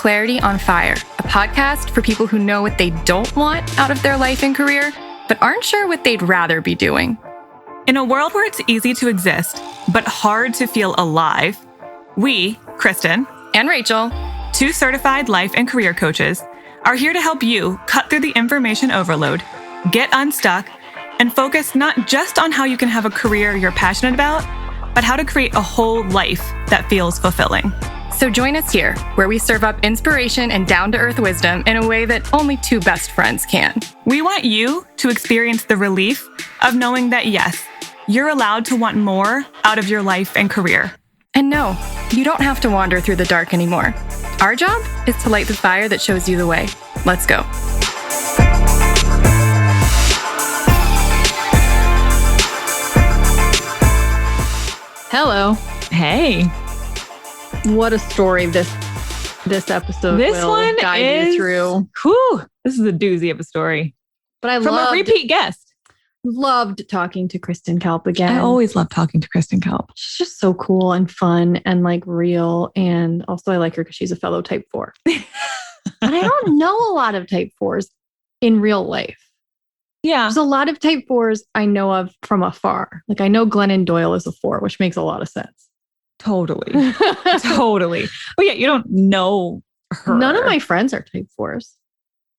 Clarity on Fire, a podcast for people who know what they don't want out of their life and career, but aren't sure what they'd rather be doing. In a world where it's easy to exist, but hard to feel alive, we, Kristen and Rachel, 2 certified life and career coaches, are here to help you cut through the information overload, get unstuck, and focus not just on how you can have a career you're passionate about, but how to create a whole life that feels fulfilling. So join us here, where we serve up inspiration and down-to-earth wisdom in a way that only 2 best friends can. We want you to experience the relief of knowing that, yes, you're allowed to want more out of your life and career. And no, you don't have to wander through the dark anymore. Our job is to light the fire that shows you the way. Let's go. Hello. Hey. What a story this episode will guide you through. Whew, this is a doozy of a story. But I from a repeat guest. Loved talking to Kristen Kalp again. I always love talking to Kristen Kalp. She's just so cool and fun and like real. And also I like her because she's a fellow type 4. And I don't know a lot of type 4s in real life. Yeah. There's a lot of type 4s I know of from afar. Like I know Glennon Doyle is a 4, which makes a lot of sense. Totally. Totally. But yeah, you don't know her. None of my friends are type 4s.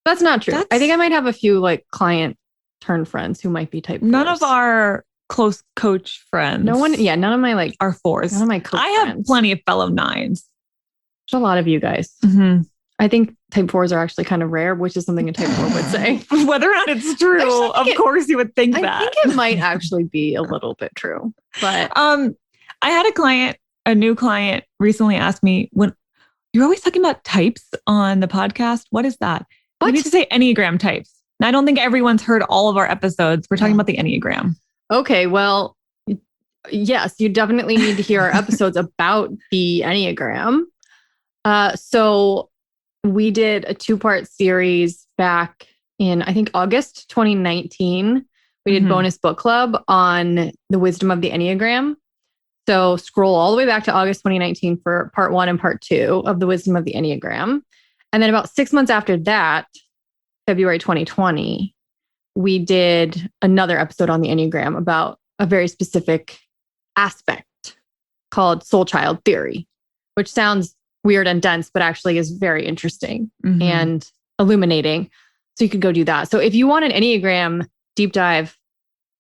That's not true. I think I might have a few like client turn friends who might be type 4s. None of our close coach friends. No one. Yeah. None of my like are 4s. None of my coach I have friends. plenty of fellow 9s. There's a lot of you guys. Mm-hmm. I think type 4s are actually kind of rare, which is something a type 4 would say. Whether or not it's true, of course you would think that. I think it might actually be a little bit true. But I had a new client recently asked me, when you're always talking about types on the podcast, what is that? What? You need to say Enneagram types. And I don't think everyone's heard all of our episodes. We're talking about the Enneagram. Okay, well, yes, you definitely need to hear our episodes about the Enneagram. So we did a 2-part series back in, I think, August 2019. We did bonus book club on the wisdom of the Enneagram. So scroll all the way back to August 2019 for part 1 and part 2 of the wisdom of the Enneagram. And then about 6 months after that, February 2020, we did another episode on the Enneagram about a very specific aspect called soul child theory, which sounds weird and dense, but actually is very interesting and illuminating. So you could go do that. So if you want an Enneagram deep dive,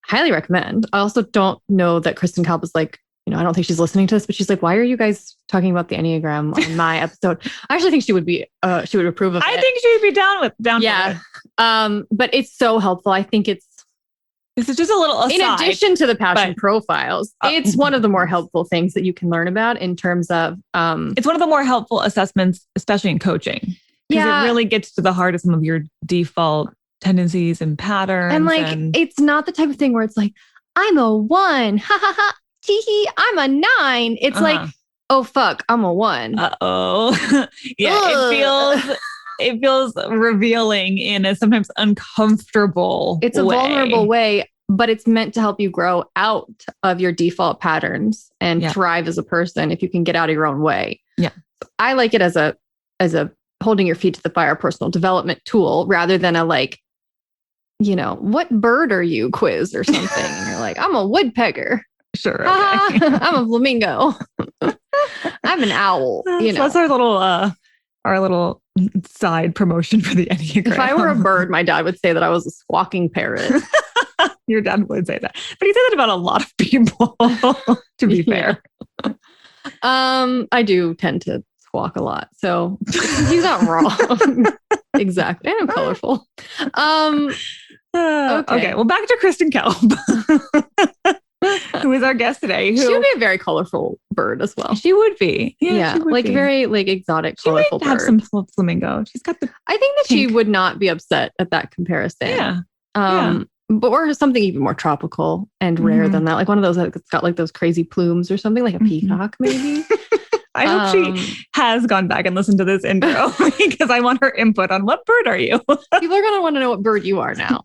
highly recommend. I also don't know that Kristen Kalp is like, I don't think she's listening to this, but she's like, why are you guys talking about the Enneagram on my episode? I actually think she would approve of it. I think she would be down yeah. for it. But it's so helpful. I think this is just a little aside. In addition to the passion profiles, it's one of the more helpful things that you can learn about in terms of, it's one of the more helpful assessments, especially in coaching. Because it really gets to the heart of some of your default tendencies and patterns. And it's not the type of thing where it's like, I'm a 1, ha ha ha. Tee I'm a 9. It's like, oh fuck, I'm a 1. Uh-oh. Yeah, it feels revealing in a sometimes uncomfortable It's a vulnerable way, but it's meant to help you grow out of your default patterns and thrive as a person if you can get out of your own way. Yeah. So I like it as a holding your feet to the fire personal development tool rather than a like, what bird are you quiz or something. And you're like, I'm a woodpecker. Sure. Okay. I'm a flamingo. I'm an owl. So that's our little side promotion for the Enneagram. If I were a bird, my dad would say that I was a squawking parrot. Your dad would say that, but he said that about a lot of people. To be fair, I do tend to squawk a lot, so he's not wrong. Exactly, and I'm colorful. Okay. Well, back to Kristen Kalp. Who is our guest today? She would be a very colorful bird as well. She would be. Yeah, like be. Very like exotic, colorful bird. Have some flamingo. She's got the. I think that she would not be upset at that comparison. Yeah. But or something even more tropical and rare than that, like one of those that's got like those crazy plumes or something, like a peacock, maybe. I hope she has gone back and listened to this intro because I want her input on what bird are you? People are going to want to know what bird you are now.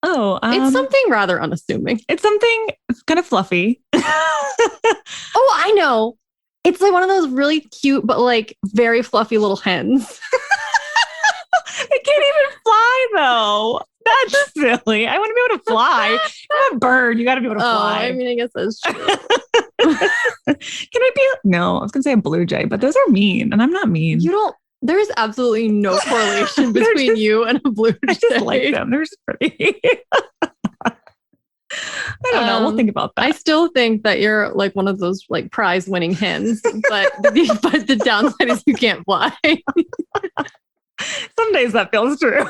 It's something rather unassuming. It's something kind of fluffy. Oh, I know. It's like one of those really cute, but like very fluffy little hens. It can't even fly though. That's silly. I want to be able to fly. I'm a bird. You got to be able to fly. I mean, I guess that's true. Can I be? No, I was going to say a blue jay, but those are mean and I'm not mean. There is absolutely no correlation between you and a blue jay. I just like them. They're just pretty. I don't know. We'll think about that. I still think that you're like one of those like prize winning hens, but the downside is you can't fly. Some days that feels true.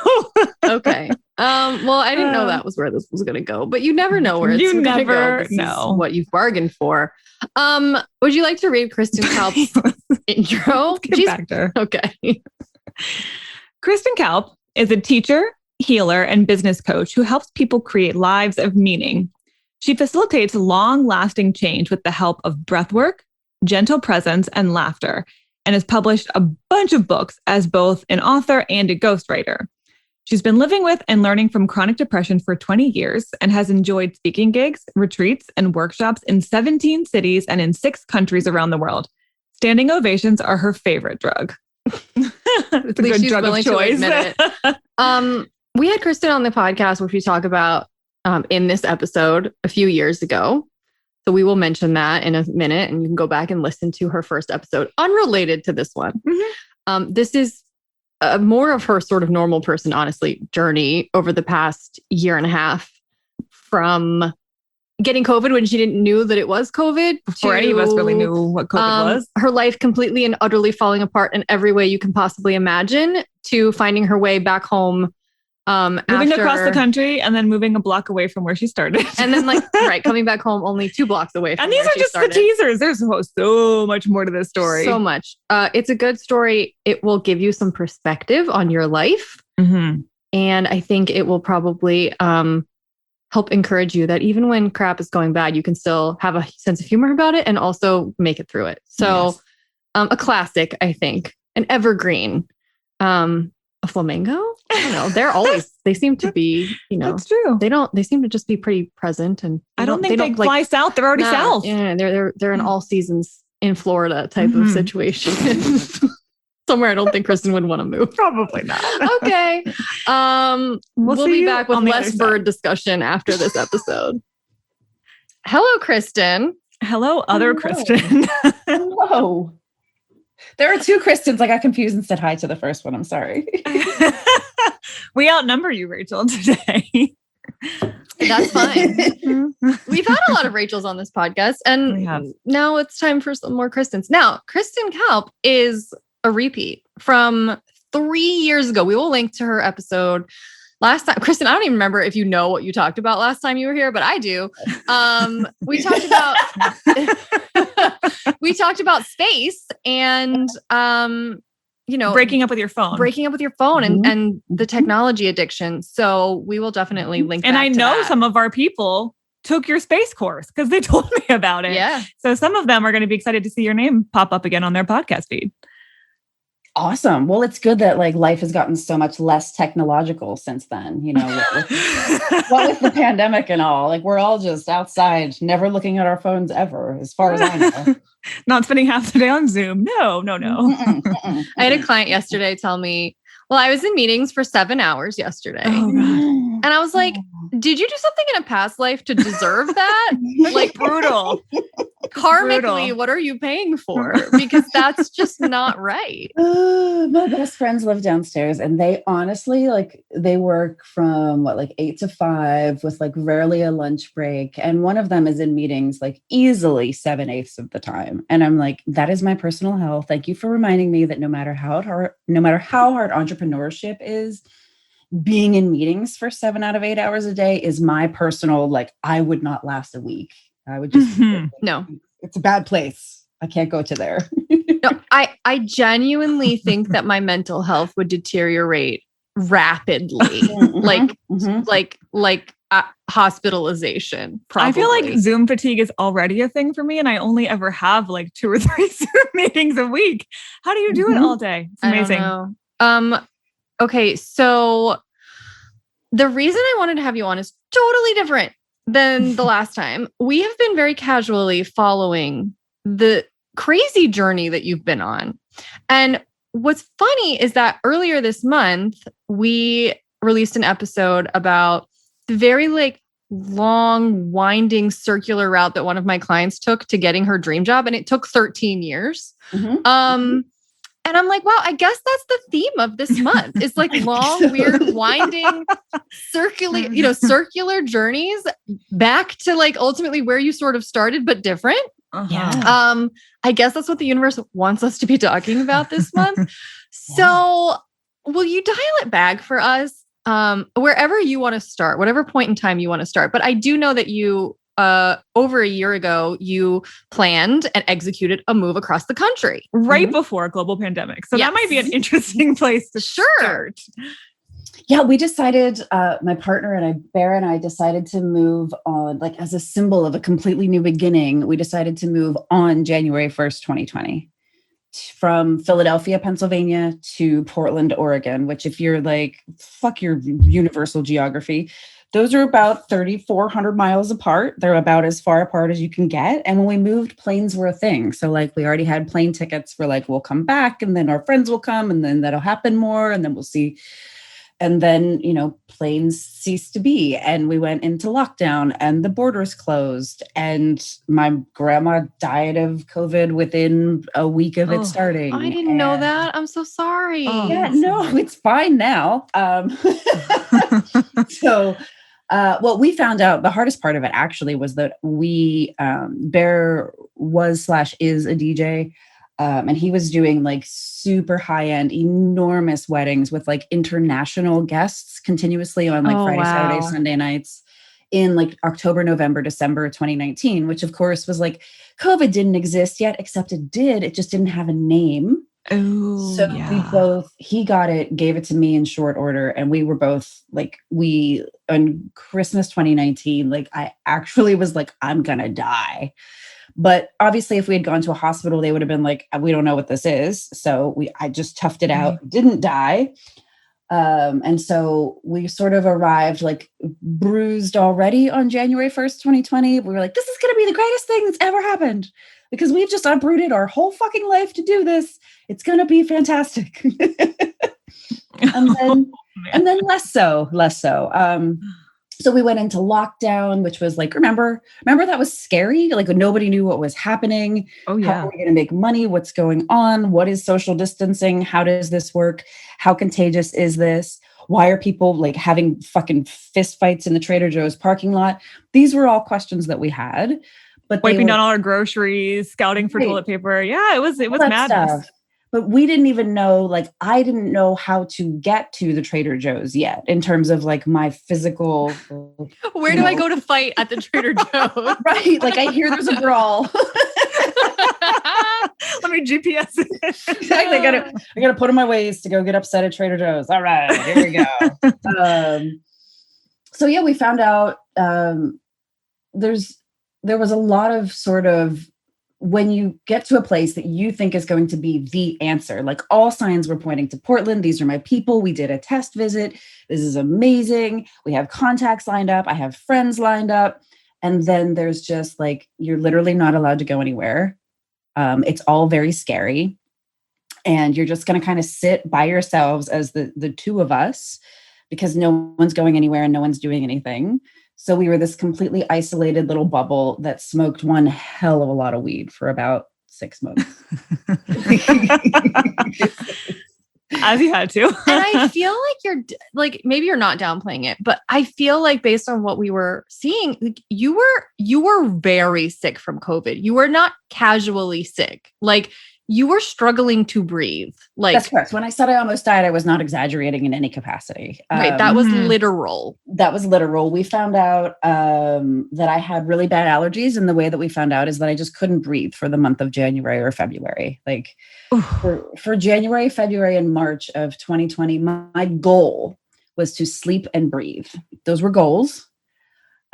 Okay. Well, I didn't know that was where this was going to go, but you never know where it's going to go. This is what you've bargained for. Would you like to read Kristen Kalp's intro? Get back to her. Okay. Kristen Kalp is a teacher, healer, and business coach who helps people create lives of meaning. She facilitates long-lasting change with the help of breathwork, gentle presence, and laughter, and has published a bunch of books as both an author and a ghostwriter. She's been living with and learning from chronic depression for 20 years and has enjoyed speaking gigs, retreats, and workshops in 17 cities and in 6 countries around the world. Standing ovations are her favorite drug. It's a good drug of choice. We had Kristen on the podcast, which we talk about in this episode a few years ago. So we will mention that in a minute, and you can go back and listen to her first episode, unrelated to this one. Mm-hmm. This is more of her sort of normal person, honestly, journey over the past year and a half, from getting COVID when she didn't knew that it was COVID. Before any of us really knew what COVID was. Her life completely and utterly falling apart in every way you can possibly imagine, to finding her way back home. Moving across the country and then moving a block away from where she started. And then coming back home only 2 blocks away from and these where are just started. The teasers. There's so much more to this story. So much. It's a good story. It will give you some perspective on your life. Mm-hmm. And I think it will probably help encourage you that even when crap is going bad, you can still have a sense of humor about it and also make it through it. So a classic, I think, an evergreen. A flamingo? I don't know. They're always, they seem to be, That's true. They seem to just be pretty present. And I don't think they fly south. They're already south. Yeah, they're in all seasons in Florida type of situation. Somewhere I don't think Kristen would want to move. Probably not. Okay. We'll be back with less bird discussion after this episode. Hello, Kristen. Hello, other Kristen. Hello. There are 2 Kristens. I got confused and said hi to the first one. I'm sorry. We outnumber you, Rachel, today. That's fine. We've had a lot of Rachels on this podcast, and now it's time for some more Kristens. Now, Kristen Kalp is a repeat from 3 years ago. We will link to her episode last time. Kristen, I don't even remember if you know what you talked about last time you were here, but I do. We talked about space and breaking up with your phone and the technology addiction. So we will definitely link. And I know some of our people took your space course because they told me about it. Yeah. So some of them are going to be excited to see your name pop up again on their podcast feed. Awesome. Well, it's good that life has gotten so much less technological since then, with the pandemic and all. We're all just outside, never looking at our phones ever, as far as I know. Not spending half the day on Zoom. No. I had a client yesterday tell me, well, I was in meetings for 7 hours yesterday. Oh, God. And I was like, did you do something in a past life to deserve that? Brutal. Karmically, what are you paying for? Because that's just not right. My best friends live downstairs, and they honestly, they work from 8 to 5 with rarely a lunch break. And one of them is in meetings easily 7/8 of the time. And I'm like, that is my personal hell. Thank you for reminding me that no matter how hard entrepreneurship is, being in meetings for 7 out of 8 hours a day is my personal, I would not last a week. I would just, no, it's a bad place. I can't go to there. No, I genuinely think that my mental health would deteriorate rapidly, hospitalization. Probably. I feel like Zoom fatigue is already a thing for me, and I only ever have 2 or 3 Zoom meetings a week. How do you do it all day? It's amazing. I don't know. Okay, so the reason I wanted to have you on is totally different than the last time. We have been very casually following the crazy journey that you've been on. And what's funny is that earlier this month, we released an episode about the very like long, winding, circular route that one of my clients took to getting her dream job. And it took 13 years. And I'm like, wow, I guess that's the theme of this month. It's like long, weird, winding, circular journeys back to like ultimately where you sort of started, but different. Yeah. I guess that's what the universe wants us to be talking about this month. So will you dial it back for us? Wherever you want to start, whatever point in time you want to start. But I do know that you, over a year ago, you planned and executed a move across the country. Right before a global pandemic. So that might be an interesting place to start. Yeah, we decided, my partner and Bear and I decided to move on, like as a symbol of a completely new beginning. We decided to move on January 1st, 2020 from Philadelphia, Pennsylvania to Portland, Oregon, which if you're like, fuck your universal geography, those are about 3,400 miles apart. They're about as far apart as you can get. And when we moved, planes were a thing. So like we already had plane tickets for like, we'll come back and then our friends will come and then that'll happen more. And then we'll see. And then, planes ceased to be. And we went into lockdown and the borders closed. And my grandma died of COVID within a week of it starting. I didn't know that. I'm so sorry. Yeah, no, it's fine now. So what we found out, the hardest part of it actually was that Bear was/is a DJ. And he was doing like super high-end, enormous weddings with like international guests continuously on like Friday, Saturday, Sunday nights in like October, November, December 2019, which of course was like COVID didn't exist yet, except it did. It just didn't have a name. Oh, so he got it, gave it to me in short order. And we were both like, on Christmas 2019, like I actually was like, I'm going to die. But obviously, if we had gone to a hospital, they would have been like, we don't know what this is. So I just toughed it out, didn't die. And so we sort of arrived like bruised already on January 1st, 2020. We were like, this is going to be the greatest thing that's ever happened because we've just uprooted our whole fucking life to do this. It's going to be fantastic. and then less so. So we went into lockdown, which was like, remember that was scary. Like nobody knew what was happening. Oh yeah. How are we going to make money? What's going on? What is social distancing? How does this work? How contagious is this? Why are people like having fucking fist fights in the Trader Joe's parking lot? These were all questions that we had, but wiping down all our groceries, scouting for toilet paper. Yeah, it was madness. Stuff. But we didn't even know, like, I didn't know how to get to the Trader Joe's yet in terms of like my physical. Where do I go to fight at the Trader Joe's? Right. Like I hear there's a brawl. Let me GPS it. Exactly. I gotta put on my ways to go get upset at Trader Joe's. All right, here we go. So yeah, we found out there was a lot of sort of, when you get to a place that you think is going to be the answer, like all signs were pointing to Portland. These are my people. We did a test visit. This is amazing. We have contacts lined up. I have friends lined up. And then there's just like, you're literally not allowed to go anywhere. It's all very scary. And you're just going to kind of sit by yourselves as the two of us because no one's going anywhere and no one's doing anything. So we were this completely isolated little bubble that smoked one hell of a lot of weed for about 6 months. As you had to. And I feel like you're like, maybe you're not downplaying it, but I feel like based on what we were seeing, like, you were very sick from COVID. You were not casually sick. Like you were struggling to breathe. Like that's correct. When I said I almost died, I was not exaggerating in any capacity. Right. That was literal. That was literal. We found out that I had really bad allergies. And the way that we found out is that I just couldn't breathe for the month of January or February. Like for January, February, and March of 2020, my goal was to sleep and breathe. Those were goals.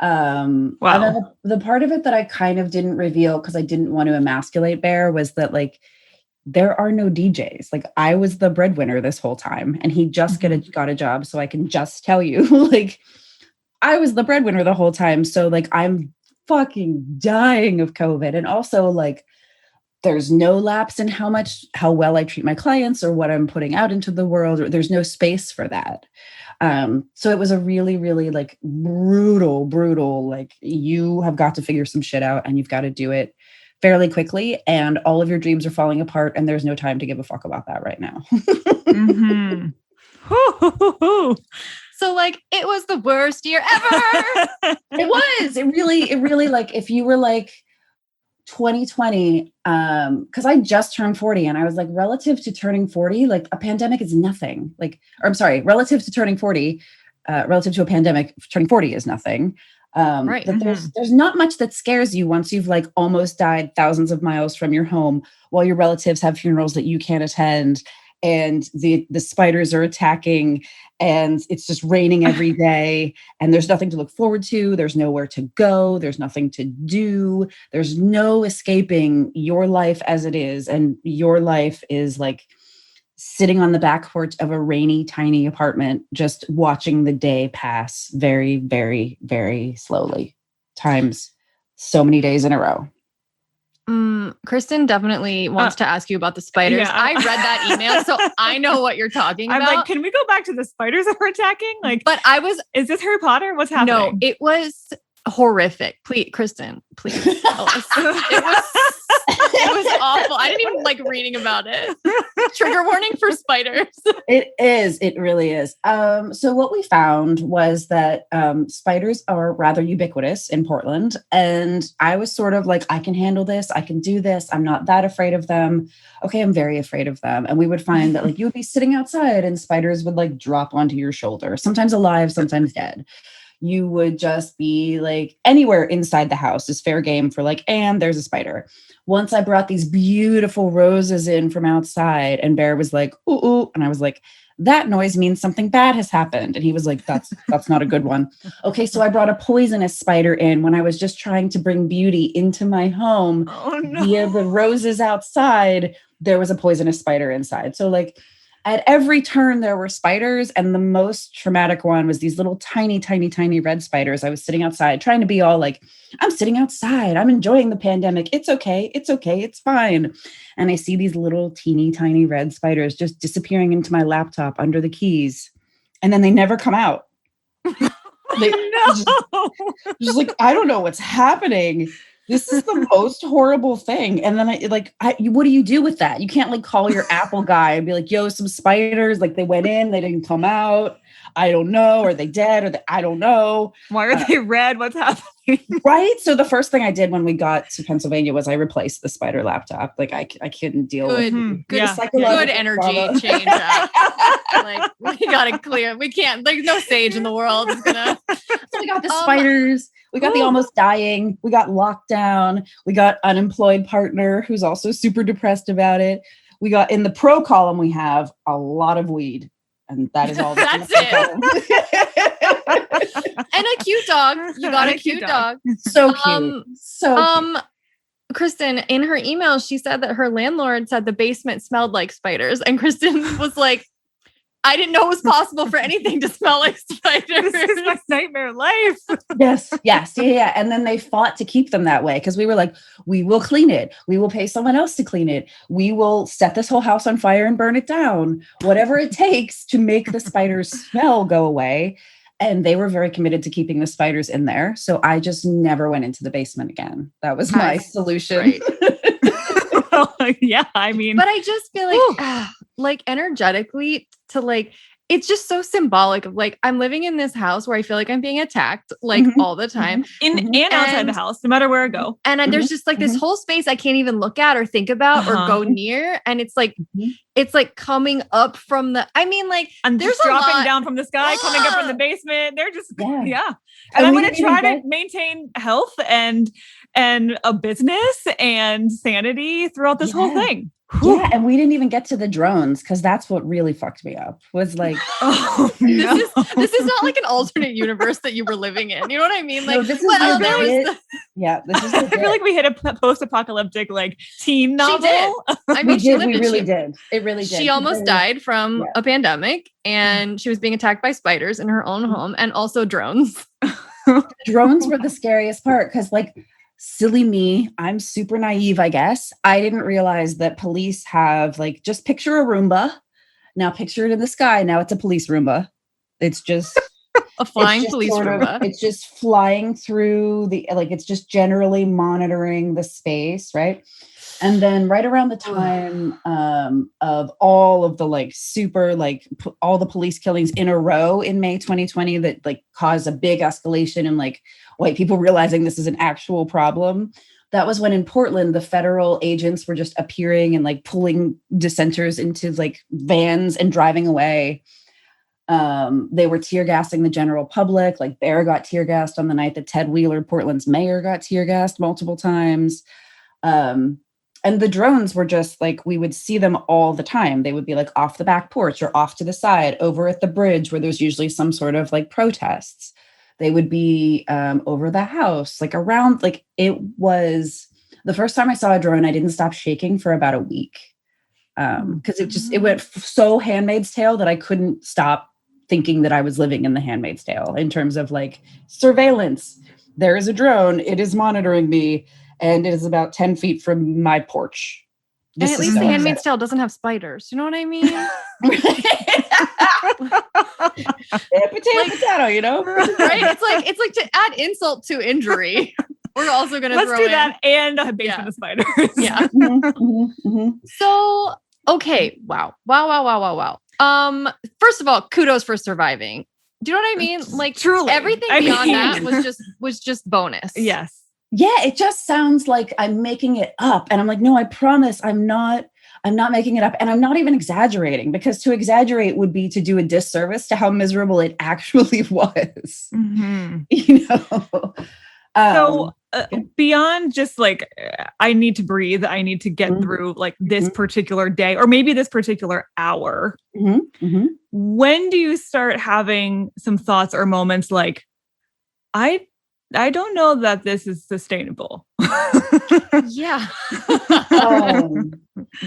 Wow. And then the part of it that I kind of didn't reveal because I didn't want to emasculate Bear was that like, there are no DJs. Like I was the breadwinner this whole time and he just got a job. So I can just tell you like I was the breadwinner the whole time. So like I'm fucking dying of COVID. And also like there's no lapse in how well I treat my clients or what I'm putting out into the world. Or there's no space for that. So it was a really, really like brutal, like you have got to figure some shit out and you've got to do it fairly quickly. And all of your dreams are falling apart and there's no time to give a fuck about that right now. Mm-hmm. So like, it was the worst year ever. It really like, if you were like 2020, because I just turned 40 and I was like, relative to turning 40, like a pandemic is nothing. Like, or I'm sorry, relative to turning 40, relative to a pandemic, turning 40 is nothing. Right. That there's not much that scares you once you've like almost died thousands of miles from your home while your relatives have funerals that you can't attend and the spiders are attacking and it's just raining every day and there's nothing to look forward to. There's nowhere to go. There's nothing to do. There's no escaping your life as it is. And your life is like sitting on the back porch of a rainy, tiny apartment, just watching the day pass very, very, very slowly, times so many days in a row. Kristen definitely wants to ask you about the spiders. Yeah. I read that email, so I know what you're talking I'm about. like, can we go back to the spiders that were attacking? Like, but is this Harry Potter? What's happening? No, it was horrific. Please, Kristen, please. It was awful. I didn't even like reading about it. Trigger warning for spiders. It really is. So what we found was that spiders are rather ubiquitous in Portland. And I was sort of like, I can handle this. I can do this. I'm not that afraid of them. Okay, I'm very afraid of them. And we would find that like you would be sitting outside and spiders would like drop onto your shoulder, sometimes alive, sometimes dead. You would just be like anywhere inside the house is fair game for like, and there's a spider. Once I brought these beautiful roses in from outside and Bear was like, ooh, ooh. And I was like, that noise means something bad has happened. And he was like, that's not a good one. Okay. So I brought a poisonous spider in when I was just trying to bring beauty into my home via the roses outside. There was a poisonous spider inside. So like, at every turn, there were spiders. And the most traumatic one was these little tiny, tiny, tiny red spiders. I was sitting outside trying to be all like, I'm sitting outside. I'm enjoying the pandemic. It's okay. It's okay. It's fine. And I see these little teeny, tiny red spiders just disappearing into my laptop under the keys. And then they never come out. Just like, I don't know what's happening. This is the most horrible thing. And then what do you do with that? You can't like call your Apple guy and be like, yo, some spiders, like they went in, they didn't come out. I don't know. Are they dead? I don't know. Why are they red? What's happening? Right. So the first thing I did when we got to Pennsylvania was I replaced the spider laptop. Like I couldn't deal with good energy change. Like we got to clear. We can't, there's no sage in the world. It's gonna. So we got the spiders. We got the almost dying. We got lockdown. We got unemployed partner who's also super depressed about it. We got in the pro column, we have a lot of weed. And that is all. That's it. And a cute dog. You got a cute dog. So cute. Cute. Kristen, in her email, she said that her landlord said the basement smelled like spiders. And Kristen was like, I didn't know it was possible for anything to smell like spiders. This is my nightmare life. Yes. Yeah. And then they fought to keep them that way because we were like, we will clean it. We will pay someone else to clean it. We will set this whole house on fire and burn it down. Whatever it takes to make the spiders smell go away. And they were very committed to keeping the spiders in there. So I just never went into the basement again. That was my solution. Right. Yeah, I mean. But I just feel like energetically to like, it's just so symbolic of like, I'm living in this house where I feel like I'm being attacked like all the time. And outside the house, no matter where I go. And there's just like this whole space I can't even look at or think about or go near. And it's like, it's like coming up from the, I mean, like, and there's dropping down from the sky, coming up from the basement. They're just, And I'm going to try to maintain health and a business and sanity throughout this whole thing. Yeah, and we didn't even get to the drones because that's what really fucked me up. Was like, this is not like an alternate universe that you were living in. You know what I mean? Like, this is this is. I feel like we hit a post-apocalyptic like teen novel. She did. I mean, we really did. It really did. She almost died from a pandemic, and she was being attacked by spiders in her own home, and also drones. Drones were the scariest part because, like, silly me, I'm super naive, I guess. I didn't realize that police have like, just picture a Roomba. Now picture it in the sky. Now it's a police Roomba. It's just A flying police Roomba. It's just flying through it's just generally monitoring the space, right? And then right around the time of all of the all the police killings in a row in May 2020 that like caused a big escalation and like white people realizing this is an actual problem. That was when in Portland, the federal agents were just appearing and like pulling dissenters into like vans and driving away. They were tear gassing the general public. Like Bear got tear gassed on the night that Ted Wheeler, Portland's mayor, got tear gassed multiple times. And the drones were just like, we would see them all the time. They would be like off the back porch or off to the side over at the bridge where there's usually some sort of like protests. They would be over the house, like around, like it was the first time I saw a drone, I didn't stop shaking for about a week. Because it went so Handmaid's Tale that I couldn't stop thinking that I was living in the Handmaid's Tale in terms of like surveillance. There is a drone. It is monitoring me. And it is about 10 feet from my porch. And at least the Handmaid's Tale doesn't have spiders. You know what I mean? Potato, you know? Right? It's like to add insult to injury. We're also going to throw in. Let's do that and a basement of spiders. Yeah. So, okay. Wow. First of all, kudos for surviving. Do you know what I mean? Like truly. Everything beyond that was just bonus. Yes. Yeah, it just sounds like I'm making it up. And I'm like, no, I promise I'm not making it up. And I'm not even exaggerating, because to exaggerate would be to do a disservice to how miserable it actually was. Mm-hmm. You know? So beyond just like, I need to breathe, I need to get through like this particular day, or maybe this particular hour. When do you start having some thoughts or moments like, I don't know that this is sustainable? Yeah.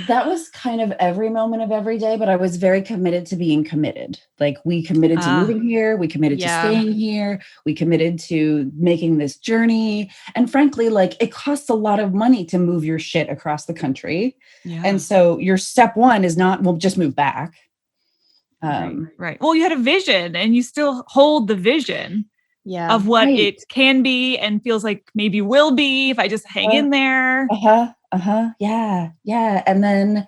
That was kind of every moment of every day, but I was very committed to being committed. Like we committed to moving here. We committed to staying here. We committed to making this journey. And frankly, like it costs a lot of money to move your shit across the country. Yeah. And so your step one is not, well, just move back. Right. Well, you had a vision and you still hold the vision. Yeah, of what it can be and feels like maybe will be if I just hang in there. Yeah. And then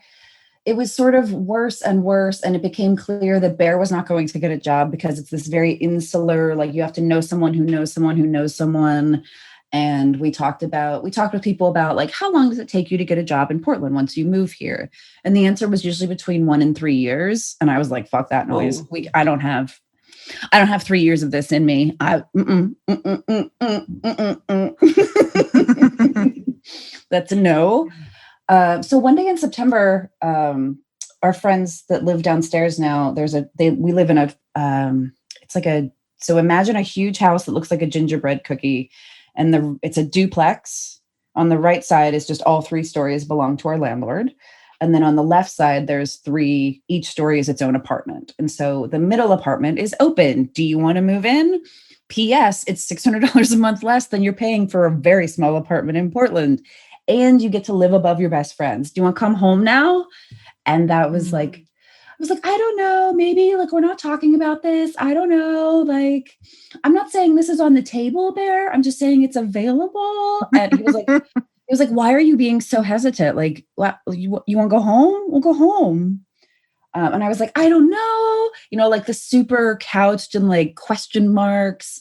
it was sort of worse and worse. And it became clear that Bear was not going to get a job because it's this very insular, like you have to know someone who knows someone who knows someone. And we talked with people about like, how long does it take you to get a job in Portland once you move here? And the answer was usually between 1 and 3 years. And I was like, fuck that noise. I don't have 3 years of this in me. That's a no. So one day in September, our friends that live downstairs now, we live in so imagine a huge house that looks like a gingerbread cookie, and it's a duplex. On the right side is just all 3 stories belong to our landlord. And then on the left side, there's 3, each story is its own apartment. And so the middle apartment is open. Do you want to move in? P.S. It's $600 a month less than you're paying for a very small apartment in Portland. And you get to live above your best friends. Do you want to come home now? And that was like, I was like, I don't know, maybe like, we're not talking about this. I don't know. Like, I'm not saying this is on the table, Bear. I'm just saying it's available. And he was like, why are you being so hesitant? Like, what, you want to go home? We'll go home. And I was like, I don't know, like the super couched and like question marks.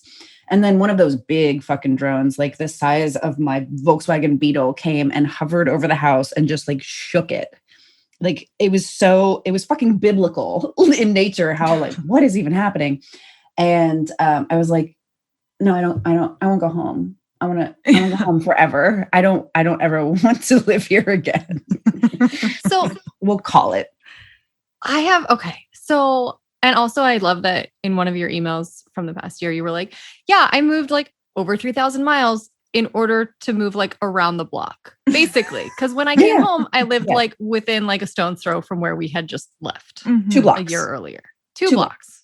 And then one of those big fucking drones, like the size of my Volkswagen Beetle, came and hovered over the house and just like shook it. Like it was fucking biblical in nature. How like, what is even happening? And I was like, no, I won't go home. I want to go home forever. I don't ever want to live here again. So we'll call it. So, and also I love that in one of your emails from the past year, you were like, yeah, I moved like over 3,000 miles in order to move like around the block, basically. Cause when I came home, I lived like within like a stone's throw from where we had just left 2 blocks a year earlier, 2 blocks.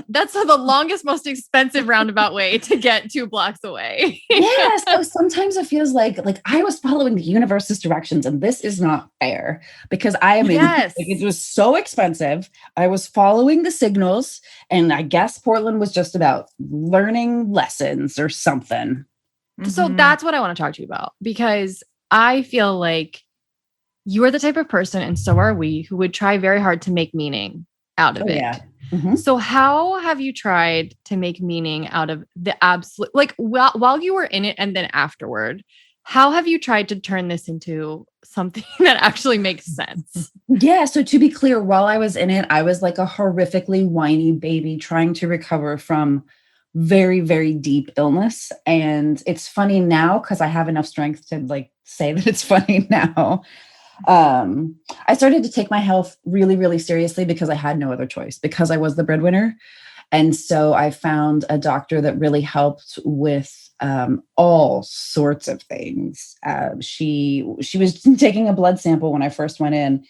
That's the longest, most expensive roundabout way to get 2 blocks away. Yeah. So sometimes it feels like I was following the universe's directions, and this is not fair because I am Yes. it was so expensive. I was following the signals, and I guess Portland was just about learning lessons or something. So that's what I want to talk to you about, because I feel like you are the type of person, and so are we, who would try very hard to make meaning out of it. Yeah. So how have you tried to make meaning out of the absolute, like while you were in it and then afterward, how have you tried to turn this into something that actually makes sense? Yeah. So to be clear, while I was in it, I was like a horrifically whiny baby trying to recover from very, very deep illness. And it's funny now because I have enough strength to like say that it's funny now. I started to take my health really, really seriously because I had no other choice, because I was the breadwinner. And so I found a doctor that really helped with all sorts of things. She was taking a blood sample when I first went in,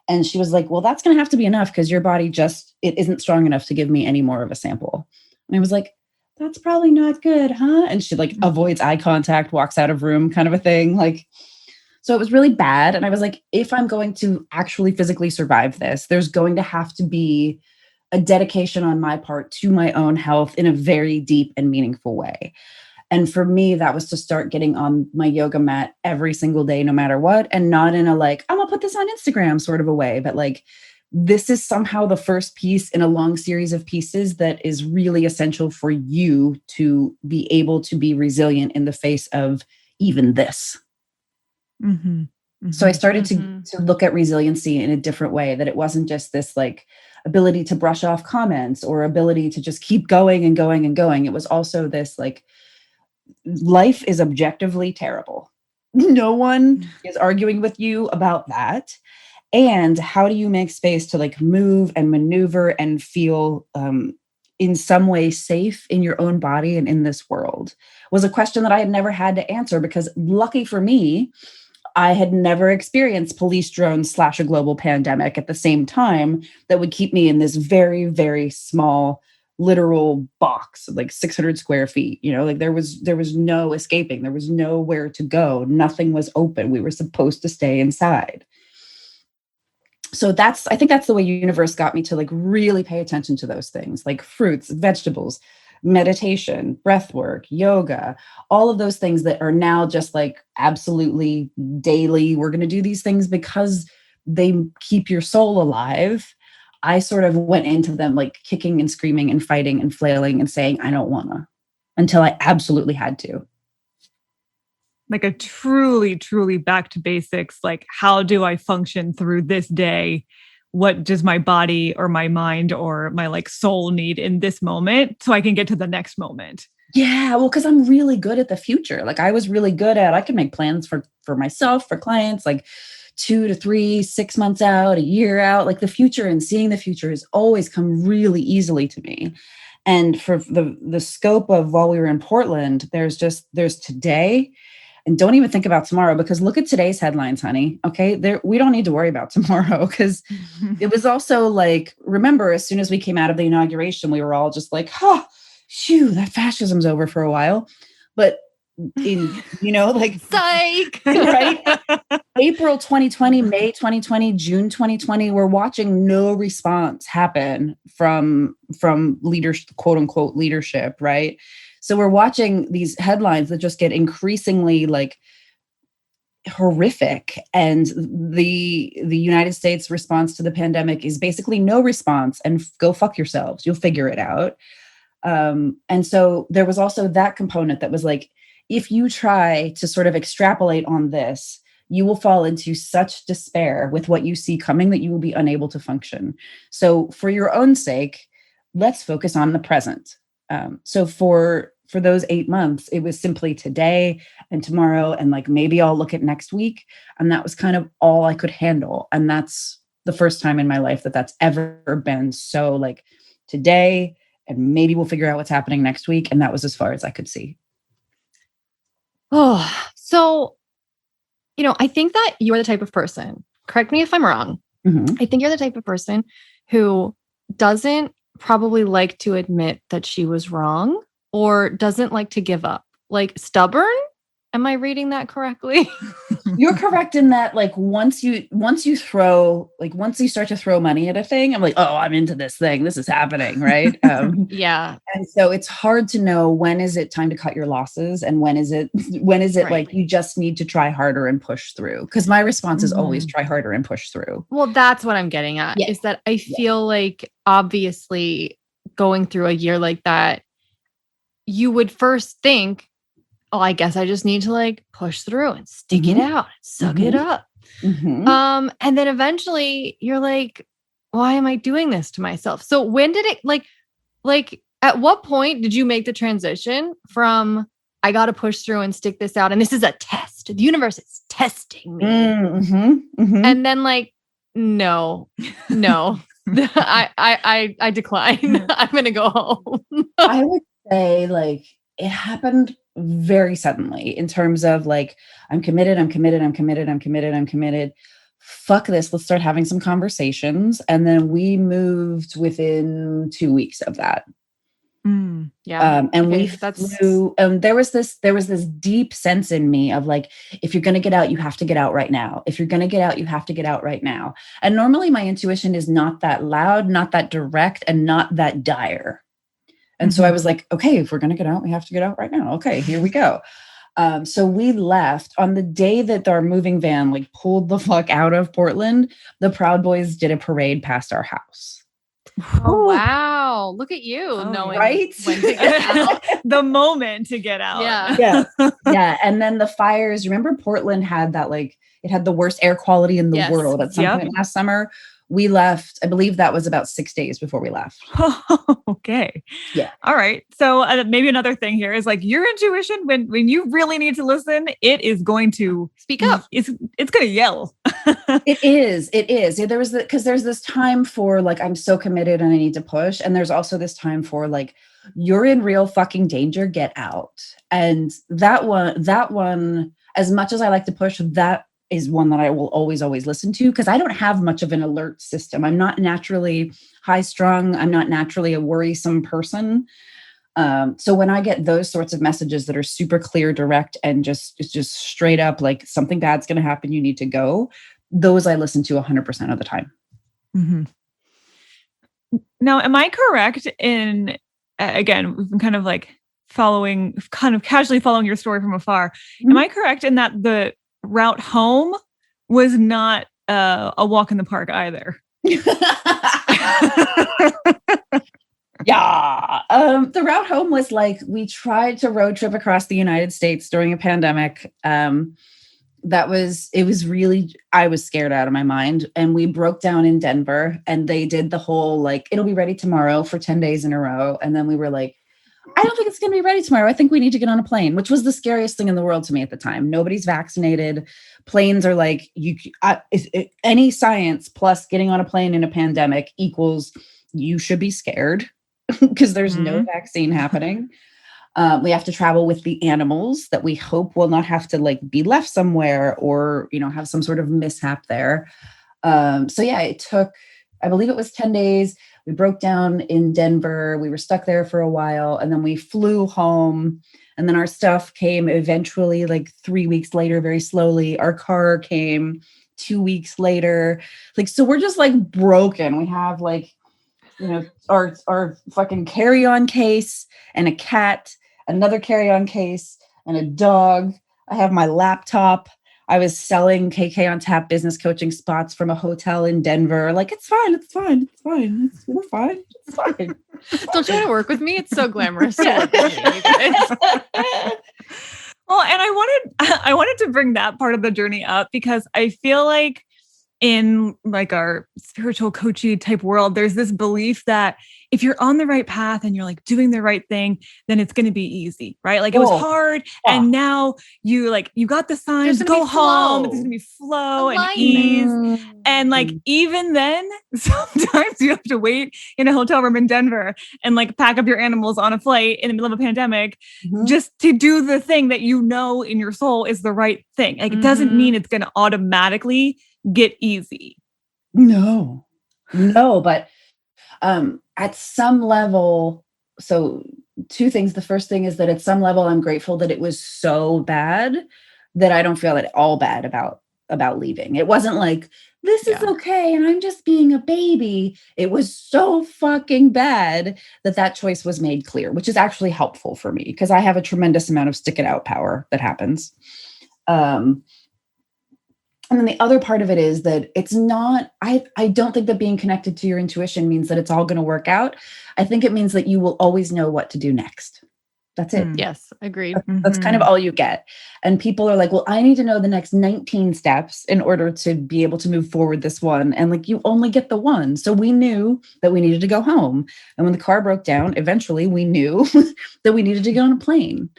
and she was like, well, that's going to have to be enough because your body it isn't strong enough to give me any more of a sample. And I was like, that's probably not good, huh? And she like avoids eye contact, walks out of room kind of a thing. Like, so it was really bad. And I was like, if I'm going to actually physically survive this, there's going to have to be a dedication on my part to my own health in a very deep and meaningful way. And for me, that was to start getting on my yoga mat every single day, no matter what. And not in a like, I'm gonna put this on Instagram sort of a way, but like, this is somehow the first piece in a long series of pieces that is really essential for you to be able to be resilient in the face of even this. So I started to look at resiliency in a different way, that it wasn't just this like ability to brush off comments or ability to just keep going and going and going. It was also this like, life is objectively terrible. No one is arguing with you about that. And how do you make space to like move and maneuver and feel in some way safe in your own body and in this world, was a question that I had never had to answer, because lucky for me, I had never experienced police drones / a global pandemic at the same time that would keep me in this very, very small literal box, like 600 square feet. You know, like there was no escaping. There was nowhere to go. Nothing was open. We were supposed to stay inside. So I think that's the way universe got me to like really pay attention to those things, like fruits, vegetables, meditation, breath work, yoga, all of those things that are now just like absolutely daily. We're going to do these things because they keep your soul alive. I sort of went into them like kicking and screaming and fighting and flailing and saying, I don't want to, until I absolutely had to. Like a truly, truly back to basics. Like, how do I function through this day? What does my body or my mind or my like soul need in this moment so I can get to the next moment? Yeah, well, because I'm really good at the future. Like I was really good at, I can make plans for myself, for clients, like 2 to 3, 6 months out, a year out. Like the future and seeing the future has always come really easily to me. And for the scope of while we were in Portland, there's today. And don't even think about tomorrow, because look at today's headlines, honey. Okay. We don't need to worry about tomorrow, because it was also like, remember, as soon as we came out of the inauguration, we were all just like, oh, phew, that fascism's over for a while. But like psych, right? April 2020, May 2020, June 2020, we're watching no response happen from leadership, quote unquote leadership, right? So we're watching these headlines that just get increasingly like horrific. And the United States response to the pandemic is basically no response and go fuck yourselves. You'll figure it out. And so there was also that component that was like, if you try to sort of extrapolate on this, you will fall into such despair with what you see coming that you will be unable to function. So for your own sake, let's focus on the present. So for those 8 months, it was simply today and tomorrow, and like maybe I'll look at next week. And that was kind of all I could handle. And that's the first time in my life that's ever been so like today, and maybe we'll figure out what's happening next week. And that was as far as I could see. Oh, so, I think that you're the type of person, correct me if I'm wrong. Mm-hmm. I think you're the type of person who doesn't probably like to admit that she was wrong or doesn't like to give up. Like stubborn? Am I reading that correctly? You're correct in that, like, once you start to throw money at a thing, I'm like, oh, I'm into this thing. This is happening, right? Yeah. And so it's hard to know when is it time to cut your losses and when is it Right. like you just need to try harder and push through. Because my response is always try harder and push through. Well, that's what I'm getting at, Yeah. is that I feel like obviously going through a year like that, you would first think, oh, I guess I just need to like push through and stick it out, suck it up. And then eventually you're like, why am I doing this to myself? So when did it like at what point did you make the transition from I got to push through and stick this out and this is a test. The universe is testing me. And then like, no, I decline. I'm going to go home. I would say like it happened very suddenly in terms of like, I'm committed. Fuck this. Let's start having some conversations. And then we moved within 2 weeks of that. Yeah. And we flew, there was this deep sense in me of like, if you're going to get out, you have to get out right now. If you're going to get out, you have to get out right now. And normally my intuition is not that loud, not that direct, and not that dire. And so I was like, okay, if we're going to get out, we have to get out right now. Okay, here we go. So we left on the day that our moving van like pulled the fuck out of Portland. The Proud Boys did a parade past our house. Oh, wow. Look at you knowing right? when to get out. The moment to get out. Yeah. Yeah. And then the fires, remember Portland had that like, it had the worst air quality in the world at some point last summer. We left, I believe that was about 6 days before we left. Okay. Yeah. All right. So maybe another thing here is like your intuition, when you really need to listen, it is going to speak up. It's going to yell. It is. Because there's this time for like, I'm so committed and I need to push. And there's also this time for like, you're in real fucking danger, get out. And that one, as much as I like to push, that is one that I will always listen to because I don't have much of an alert system. I'm not naturally high strung. I'm not naturally a worrisome person. So when I get those sorts of messages that are super clear, direct, and just straight up like something bad's going to happen, you need to go, those I listen to 100% of the time. Now, am I correct in, again, we've been kind of casually following your story from afar. Am I correct in that the route home was not a walk in the park either? Yeah. The route home was like, we tried to road trip across the United States during a pandemic. I was scared out of my mind. And we broke down in Denver and they did the whole, like, it'll be ready tomorrow for 10 days in a row. And then we were like, I don't think it's going to be ready tomorrow. I think we need to get on a plane, which was the scariest thing in the world to me at the time. Nobody's vaccinated. Planes are like, any science plus getting on a plane in a pandemic equals you should be scared because there's no vaccine happening. We have to travel with the animals that we hope will not have to like be left somewhere or, have some sort of mishap there. So yeah, it took, I believe it was 10 days. We broke down in Denver. We were stuck there for a while and then we flew home and then our stuff came eventually like 3 weeks later, very slowly. Our car came 2 weeks later. Like, so we're just like broken. We have like, our fucking carry-on case and a cat, another carry-on case and a dog. I have my laptop. I was selling KK on Tap business coaching spots from a hotel in Denver. Like, it's fine. We're fine. It's fine. Don't you want to work with me? It's so glamorous to work with me, you guys. Well, and I wanted to bring that part of the journey up because I feel like in like our spiritual coachy type world, there's this belief that if you're on the right path and you're like doing the right thing, then it's going to be easy, right? Like it was hard and now you got the signs, go home, there's going to be flow and ease. And like, even then sometimes you have to wait in a hotel room in Denver and like pack up your animals on a flight in the middle of a pandemic just to do the thing that in your soul is the right thing. Like it doesn't mean it's going to automatically get easy. No, but at some level, so two things. The first thing is that at some level, I'm grateful that it was so bad that I don't feel at all bad about leaving. It wasn't like, this is okay and I'm just being a baby. It was so fucking bad that choice was made clear, which is actually helpful for me because I have a tremendous amount of stick it out power that happens. And then the other part of it is that it's not, I don't think that being connected to your intuition means that it's all going to work out. I think it means that you will always know what to do next. That's it. Yes, agreed. That's kind of all you get. And people are like, well, I need to know the next 19 steps in order to be able to move forward this one. And like, you only get the one. So we knew that we needed to go home. And when the car broke down, eventually we knew that we needed to get on a plane.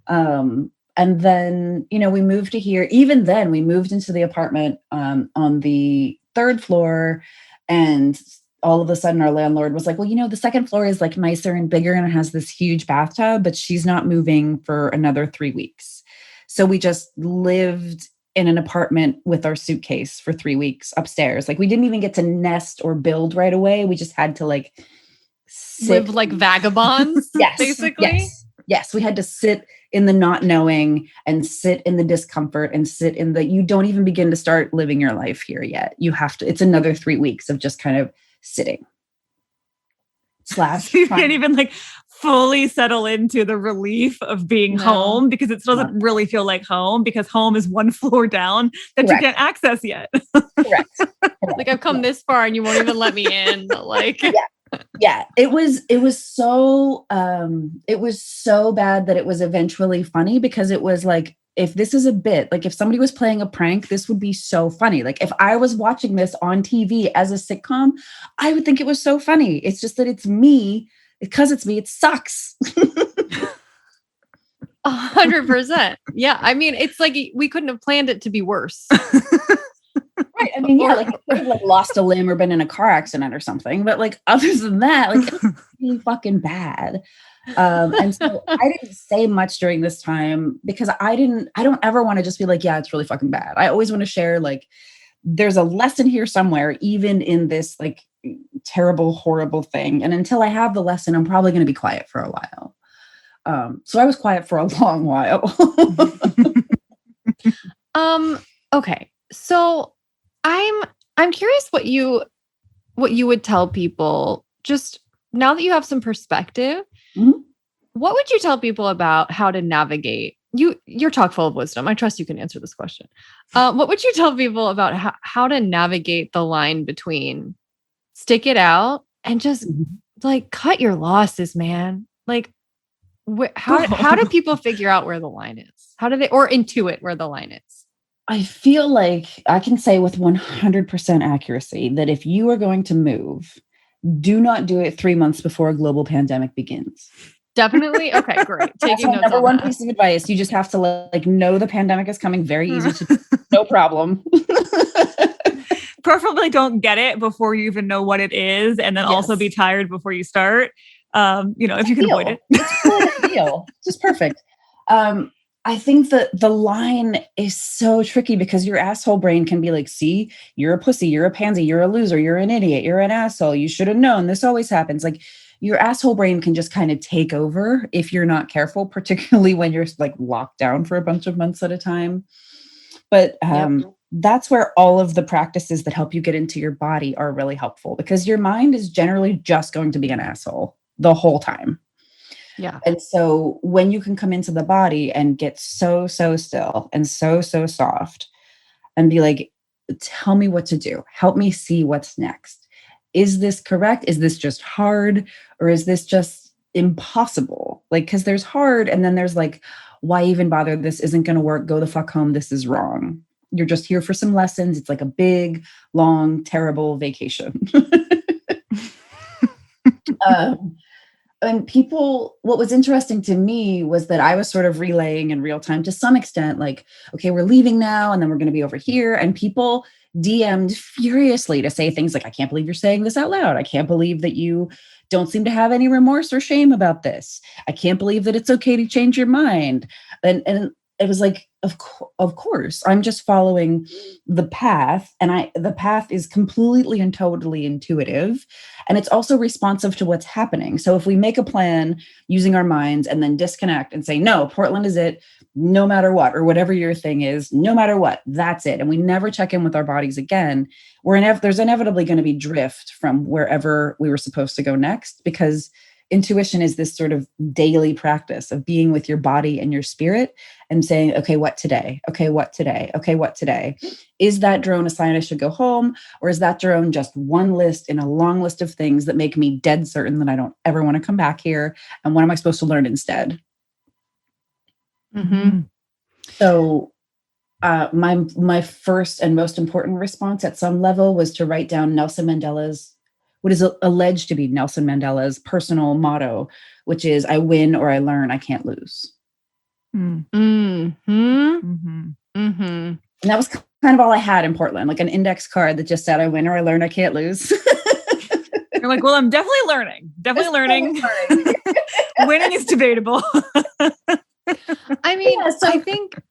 And then, we moved to here. Even then, we moved into the apartment on the 3rd floor. And all of a sudden, our landlord was like, well, the 2nd floor is like nicer and bigger and it has this huge bathtub, but she's not moving for another 3 weeks. So we just lived in an apartment with our suitcase for 3 weeks upstairs. Like we didn't even get to nest or build right away. We just had to like live like vagabonds, basically. Yes. We had to sit in the not knowing and sit in the discomfort and sit in you don't even begin to start living your life here yet. You have to, it's another 3 weeks of just kind of sitting. You can't even like fully settle into the relief of being home because it still doesn't really feel like home because home is 1 floor down that you can't access yet. Correct. Like I've come this far and you won't even let me in. But like, yeah. It was so bad that it was eventually funny because it was like, if this is a bit, like if somebody was playing a prank, this would be so funny. Like if I was watching this on TV as a sitcom, I would think it was so funny. It's just that it's me. Because it's me, it sucks. 100%. Yeah. I mean, it's like we couldn't have planned it to be worse. Right. I mean, like I could have like lost a limb or been in a car accident or something. But like other than that, like it's really fucking bad. And so I didn't say much during this time because I don't ever want to just be like, yeah, it's really fucking bad. I always want to share like, there's a lesson here somewhere, even in this like terrible, horrible thing. And until I have the lesson, I'm probably going to be quiet for a while. So I was quiet for a long while. Okay. So I'm curious what you would tell people just now that you have some perspective. Mm-hmm. What would you tell people about how to navigate? You're chock full of wisdom. I trust you can answer this question. What would you tell people about how to navigate the line between stick it out and just like cut your losses, man? Like, how do people figure out where the line is? How do they or intuit where the line is? I feel like I can say with 100% accuracy that if you are going to move, do not do it 3 months before a global pandemic begins. Definitely. Okay, great. Taking notes. Number one piece of advice. You just have to like know the pandemic is coming. Very easy to do. No problem. Preferably don't get it before you even know what it is. And then also be tired before you start. If you can avoid it. It's ideal. Just perfect. I think that the line is so tricky because your asshole brain can be like, see, you're a pussy, you're a pansy, you're a loser, you're an idiot, you're an asshole. You should have known. This always happens. Like your asshole brain can just kind of take over if you're not careful, particularly when you're like locked down for a bunch of months at a time. But that's where all of the practices that help you get into your body are really helpful because your mind is generally just going to be an asshole the whole time. Yeah. And so when you can come into the body and get so still and so soft and be like, tell me what to do. Help me see what's next. Is this correct? Is this just hard? Or is this just impossible? Like, because there's hard and then there's like, why even bother? This isn't going to work. Go the fuck home. This is wrong. You're just here for some lessons. It's like a big, long, terrible vacation. And what was interesting to me was that I was sort of relaying in real time to some extent, like, okay, we're leaving now and then we're going to be over here. And people DM'd furiously to say things like, I can't believe you're saying this out loud. I can't believe that you don't seem to have any remorse or shame about this. I can't believe that it's okay to change your mind. And it was like, of course, I'm just following the path, and the path is completely and totally intuitive, and it's also responsive to what's happening. So if we make a plan using our minds and then disconnect and say, no, Portland is it, no matter what, or whatever your thing is, no matter what, that's it, and we never check in with our bodies again, there's inevitably going to be drift from wherever we were supposed to go next, because intuition is this sort of daily practice of being with your body and your spirit and saying, okay, what today? Okay, what today? Okay, what today? Is that drone a sign I should go home? Or is that drone just one list in a long list of things that make me dead certain that I don't ever want to come back here? And what am I supposed to learn instead? Mm-hmm. So my first and most important response at some level was to write down what is alleged to be Nelson Mandela's personal motto, which is, I win or I learn, I can't lose. Mm-hmm. Mm-hmm. Mm-hmm. And that was kind of all I had in Portland, like an index card that just said, I win or I learn, I can't lose. You're like, well, I'm definitely learning. Winning is debatable. I mean, Yeah, so- I think,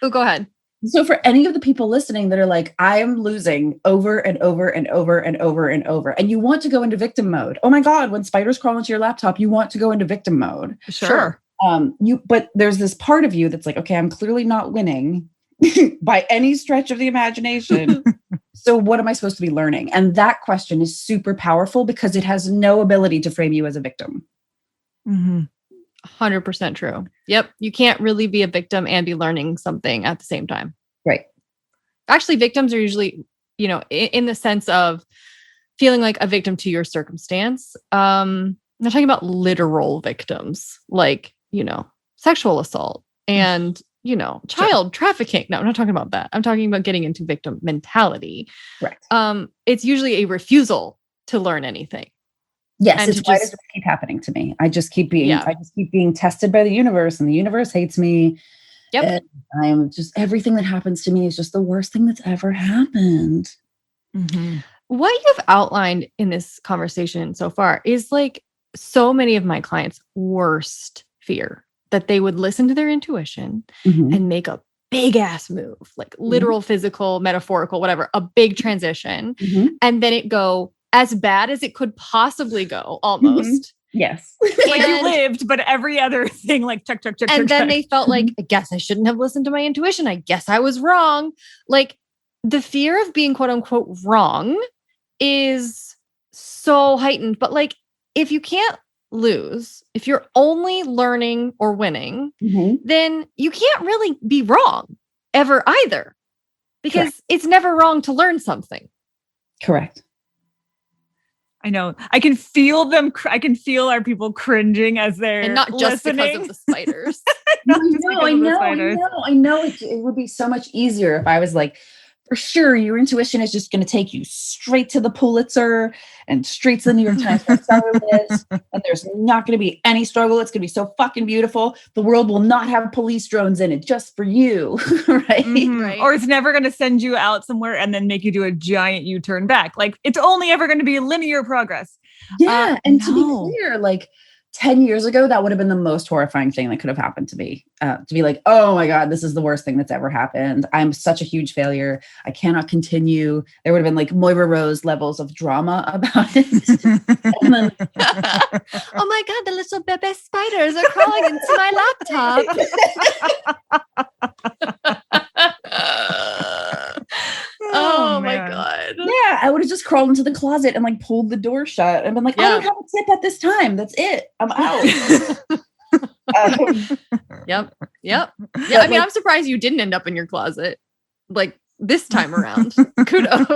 go ahead. So for any of the people listening that are like, I am losing over and over and over and over and over, and you want to go into victim mode. Oh my God, when spiders crawl into your laptop, you want to go into victim mode. Sure. But there's this part of you that's like, okay, I'm clearly not winning by any stretch of the imagination. So what am I supposed to be learning? And that question is super powerful because it has no ability to frame you as a victim. Mm-hmm. 100% true. Yep. You can't really be a victim and be learning something at the same time. Right. Actually, victims are usually, in the sense of feeling like a victim to your circumstance. I'm not talking about literal victims, like, sexual assault and, child trafficking. No, I'm not talking about that. I'm talking about getting into victim mentality. Right. It's usually a refusal to learn anything. Yes, and why does this keep happening to me? I just keep being tested by the universe, and the universe hates me. Yep. And everything that happens to me is just the worst thing that's ever happened. Mm-hmm. What you've outlined in this conversation so far is like so many of my clients' worst fear, that they would listen to their intuition and make a big ass move, like literal, physical, metaphorical, whatever, a big transition. And then it go as bad as it could possibly go, almost. Yes. Like you lived, but every other thing, like check. And then they felt like, I guess I shouldn't have listened to my intuition. I guess I was wrong. Like the fear of being quote unquote wrong is so heightened. But like, if you can't lose, if you're only learning or winning, then you can't really be wrong ever either, because it's never wrong to learn something. Correct. I know. I can feel them. I can feel our people cringing as they're and not just listening. because of the spiders. I know. It would be so much easier if I was like, for sure, your intuition is just going to take you straight to the Pulitzer and straight to the New York Times bestseller list. And there's not going to be any struggle. It's going to be so fucking beautiful. The world will not have police drones in it just for you. Right? Right. Or it's never going to send you out somewhere and then make you do a giant U-turn back. Like it's only ever going to be linear progress. Yeah. And to be clear, like 10 years ago, that would have been the most horrifying thing that could have happened to me. To be like, oh my God, this is the worst thing that's ever happened. I'm such a huge failure. I cannot continue. There would have been like Moira Rose levels of drama about it. And then, oh my God, the little baby spiders are crawling into my laptop. Oh my God. Yeah, I would have just crawled into the closet and like pulled the door shut and been like, I don't have a tip at this time. That's it. I'm out. Yep. Yeah. I mean, I'm surprised you didn't end up in your closet like this time around. Kudos.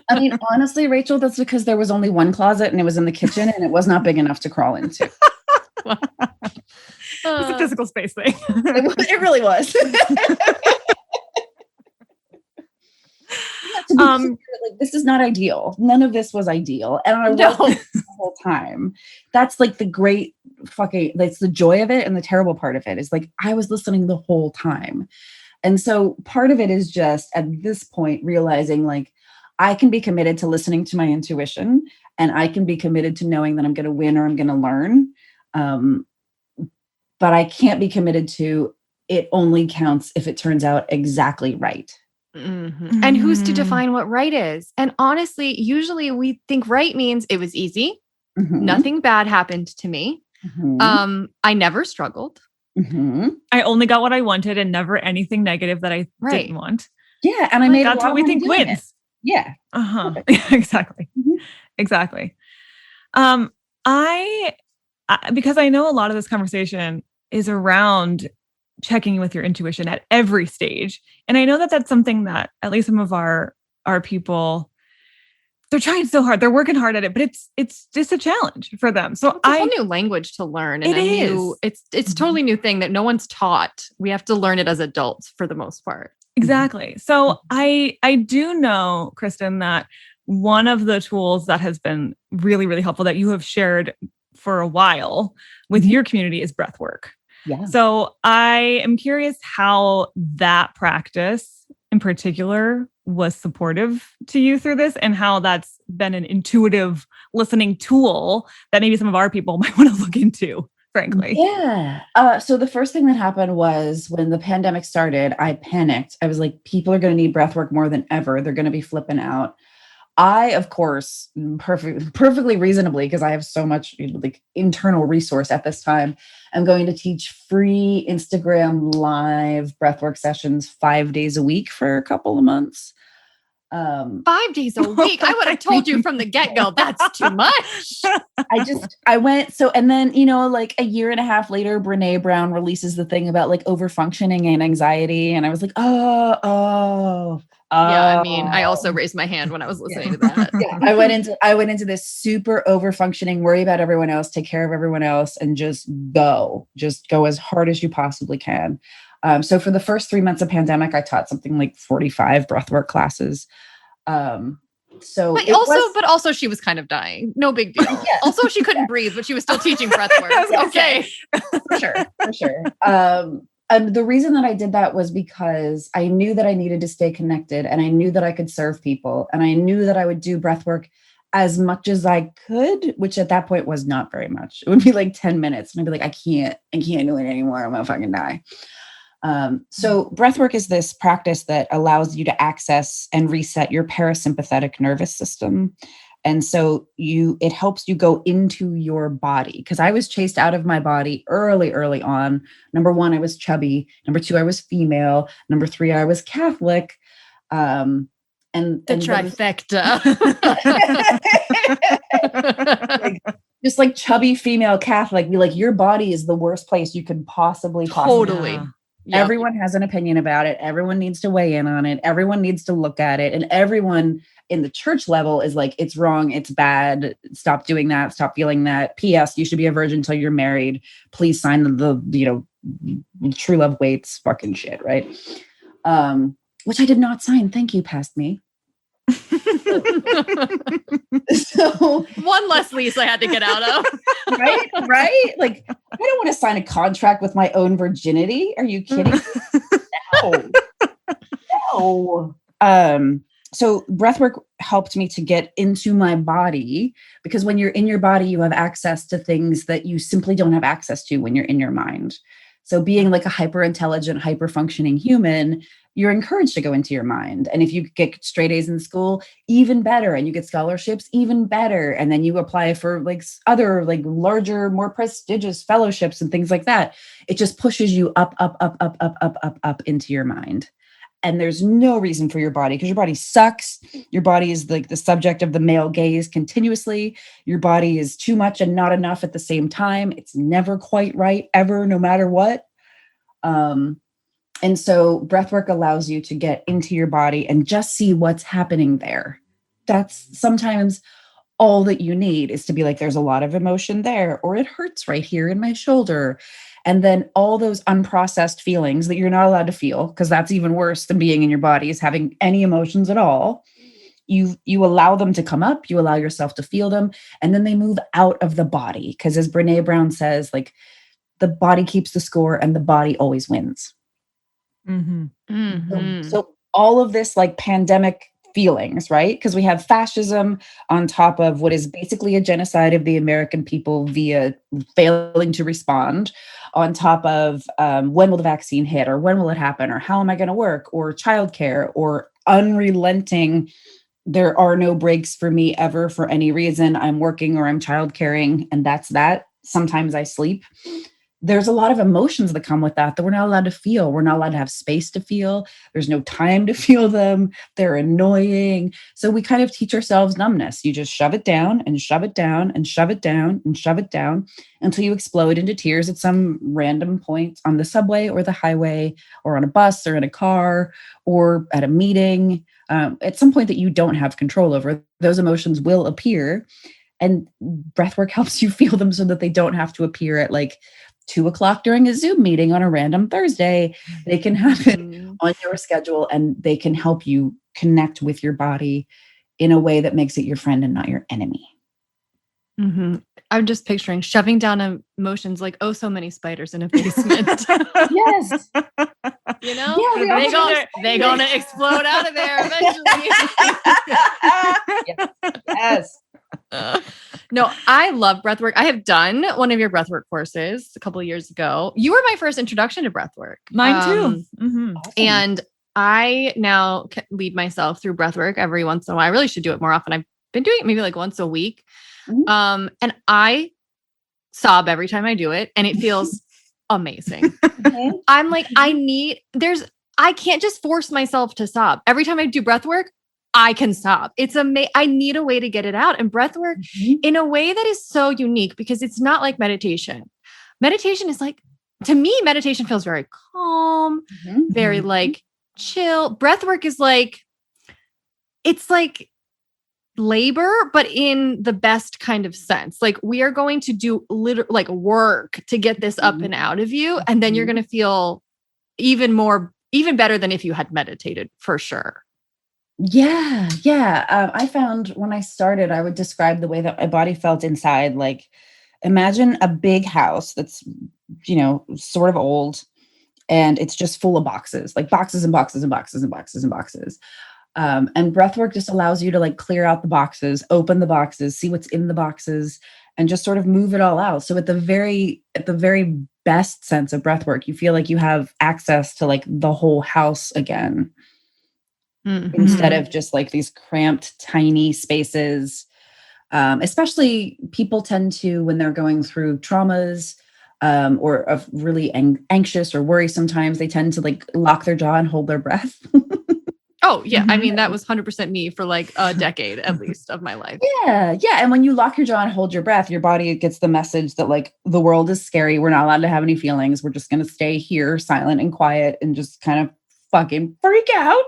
I mean, honestly, Rachel, that's because there was only one closet and it was in the kitchen and it was not big enough to crawl into. It's a physical space thing. It really was. To be clear, like, this is not ideal. None of this was ideal. And I wasn't the whole time. That's like the great that's the joy of it. And the terrible part of it is like, I was listening the whole time. And so part of it is just at this point, realizing like, I can be committed to listening to my intuition and I can be committed to knowing that I'm going to win or I'm going to learn. But I can't be committed to it only counts if it turns out exactly right. Mm-hmm. And who's to define what right is? And honestly, usually we think right means it was easy. Mm-hmm. Nothing bad happened to me. Mm-hmm. I never struggled. Mm-hmm. I only got what I wanted and never anything negative that I didn't want. Yeah. And I made that's what we think wins. It. Yeah. Uh-huh. Exactly. Mm-hmm. Exactly. I because I know a lot of this conversation is around checking with your intuition at every stage. And I know that that's something that at least some of our people, they're trying so hard. They're working hard at it, but it's just a challenge for them. So it's a whole new language to learn. And it's totally new thing that no one's taught. We have to learn it as adults for the most part. Exactly. So I do know, Kristen, that one of the tools that has been really, really helpful that you have shared for a while with your community is breath work. Yeah. So I am curious how that practice in particular was supportive to you through this and how that's been an intuitive listening tool that maybe some of our people might want to look into, frankly. Yeah. So the first thing that happened was when the pandemic started, I panicked. I was like, people are going to need breath work more than ever. They're going to be flipping out. I, of course, perfectly reasonably, because I have so much like internal resource at this time, I'm going to teach free Instagram live breathwork sessions 5 days a week for a couple of months. 5 days a week. I would have told you from the get-go, that's too much. I went. So, and then, like a year and a half later, Brene Brown releases the thing about like overfunctioning and anxiety. And I was like, yeah, I mean, I also raised my hand when I was listening to that. Yeah, I went into this super overfunctioning, worry about everyone else, take care of everyone else, and just go as hard as you possibly can. So for the first 3 months of pandemic, I taught something like 45 breathwork classes. But also she was kind of dying. No big deal. Yeah. Also, she couldn't breathe, but she was still teaching breathwork. Okay. For sure. And the reason that I did that was because I knew that I needed to stay connected, and I knew that I could serve people, and I knew that I would do breath work as much as I could, which at that point was not very much. It would be like 10 minutes. And I'd be like, I can't do it anymore. I'm going to fucking die. So breath work is this practice that allows you to access and reset your parasympathetic nervous system. And so it helps you go into your body, because I was chased out of my body early on. Number 1, I was chubby. Number 2, I was female. Number 3, I was Catholic. And the trifecta. Just like chubby female Catholic, be like, your body is the worst place you could possibly. Totally. Yep. Everyone has an opinion about it. Everyone needs to weigh in on it. Everyone needs to look at it. And everyone in the church level is like, it's wrong. It's bad. Stop doing that. Stop feeling that. P.S. You should be a virgin until you're married. Please sign the true love waits fucking shit. Right. Which I did not sign. Thank you. Past me. So one less lease I had to get out of. Right. Like, I don't want to sign a contract with my own virginity. Are you kidding? No. So breathwork helped me to get into my body, because when you're in your body, you have access to things that you simply don't have access to when you're in your mind. So being like a hyper intelligent, hyper functioning human, you're encouraged to go into your mind. And if you get straight A's in school, even better. And you get scholarships, even better. And then you apply for like other like larger, more prestigious fellowships and things like that. It just pushes you up into your mind. And there's no reason for your body, because your body sucks. Your body is like the subject of the male gaze continuously. Your body is too much and not enough at the same time. It's never quite right, ever, no matter what. And so breathwork allows you to get into your body and just see what's happening there. That's sometimes all that you need, is to be like, there's a lot of emotion there, or it hurts right here in my shoulder. And then all those unprocessed feelings that you're not allowed to feel, because that's even worse than being in your body, is having any emotions at all. You allow them to come up, you allow yourself to feel them, and then they move out of the body. Because as Brene Brown says, like, the body keeps the score and the body always wins. Mm-hmm. Mm-hmm. So all of this like pandemic feelings, right? Because we have fascism on top of what is basically a genocide of the American people via failing to respond, on top of when will the vaccine hit, or when will it happen, or how am I going to work, or childcare, or unrelenting, there are no breaks for me ever for any reason. I'm working or I'm childcaring, and that's that. Sometimes I sleep. There's a lot of emotions that come with that we're not allowed to feel. We're not allowed to have space to feel. There's no time to feel them. They're annoying. So we kind of teach ourselves numbness. You just shove it down and shove it down and shove it down and shove it down until you explode into tears at some random point on the subway or the highway or on a bus or in a car or at a meeting. At some point that you don't have control over, those emotions will appear. And breathwork helps you feel them so that they don't have to appear at like 2:00 during a Zoom meeting on a random Thursday. They can happen on your schedule, and they can help you connect with your body in a way that makes it your friend and not your enemy. Mm-hmm. I'm just picturing shoving down emotions like, oh, so many spiders in a basement. Yes. You know, Yeah, they're going to explode out of there eventually. Yes. No, I love breathwork. I have done one of your breathwork courses a couple of years ago. You were my first introduction to breathwork. Mine too. Awesome. And I now lead myself through breathwork every once in a while. I really should do it more often. I've been doing it maybe like once a week. Mhm. And I sob every time I do it, and it feels amazing. Okay. I'm like, I can't just force myself to sob. Every time I do breath work, I can sob. It's I need a way to get it out. And breath work in a way that is so unique because it's not like meditation. Meditation is like, to me, meditation feels very calm, very like chill. Breath work is like, it's like labor, but in the best kind of sense. Like we are going to do like work to get this up and out of you. And then you're going to feel even better than if you had meditated, for sure. Yeah. I found when I started, I would describe the way that my body felt inside. Like imagine a big house that's, sort of old, and it's just full of boxes, like boxes and boxes and boxes and boxes and boxes. And breathwork just allows you to like clear out the boxes, open the boxes, see what's in the boxes, and just sort of move it all out. So at the very best sense of breathwork, you feel like you have access to like the whole house again, instead of just like these cramped, tiny spaces. Especially people tend to, when they're going through traumas, or of really anxious or worry, sometimes they tend to like lock their jaw and hold their breath. Oh, yeah. I mean, that was 100% me for like a decade at least of my life. Yeah. And when you lock your jaw and hold your breath, your body gets the message that like the world is scary. We're not allowed to have any feelings. We're just going to stay here silent and quiet and just kind of fucking freak out.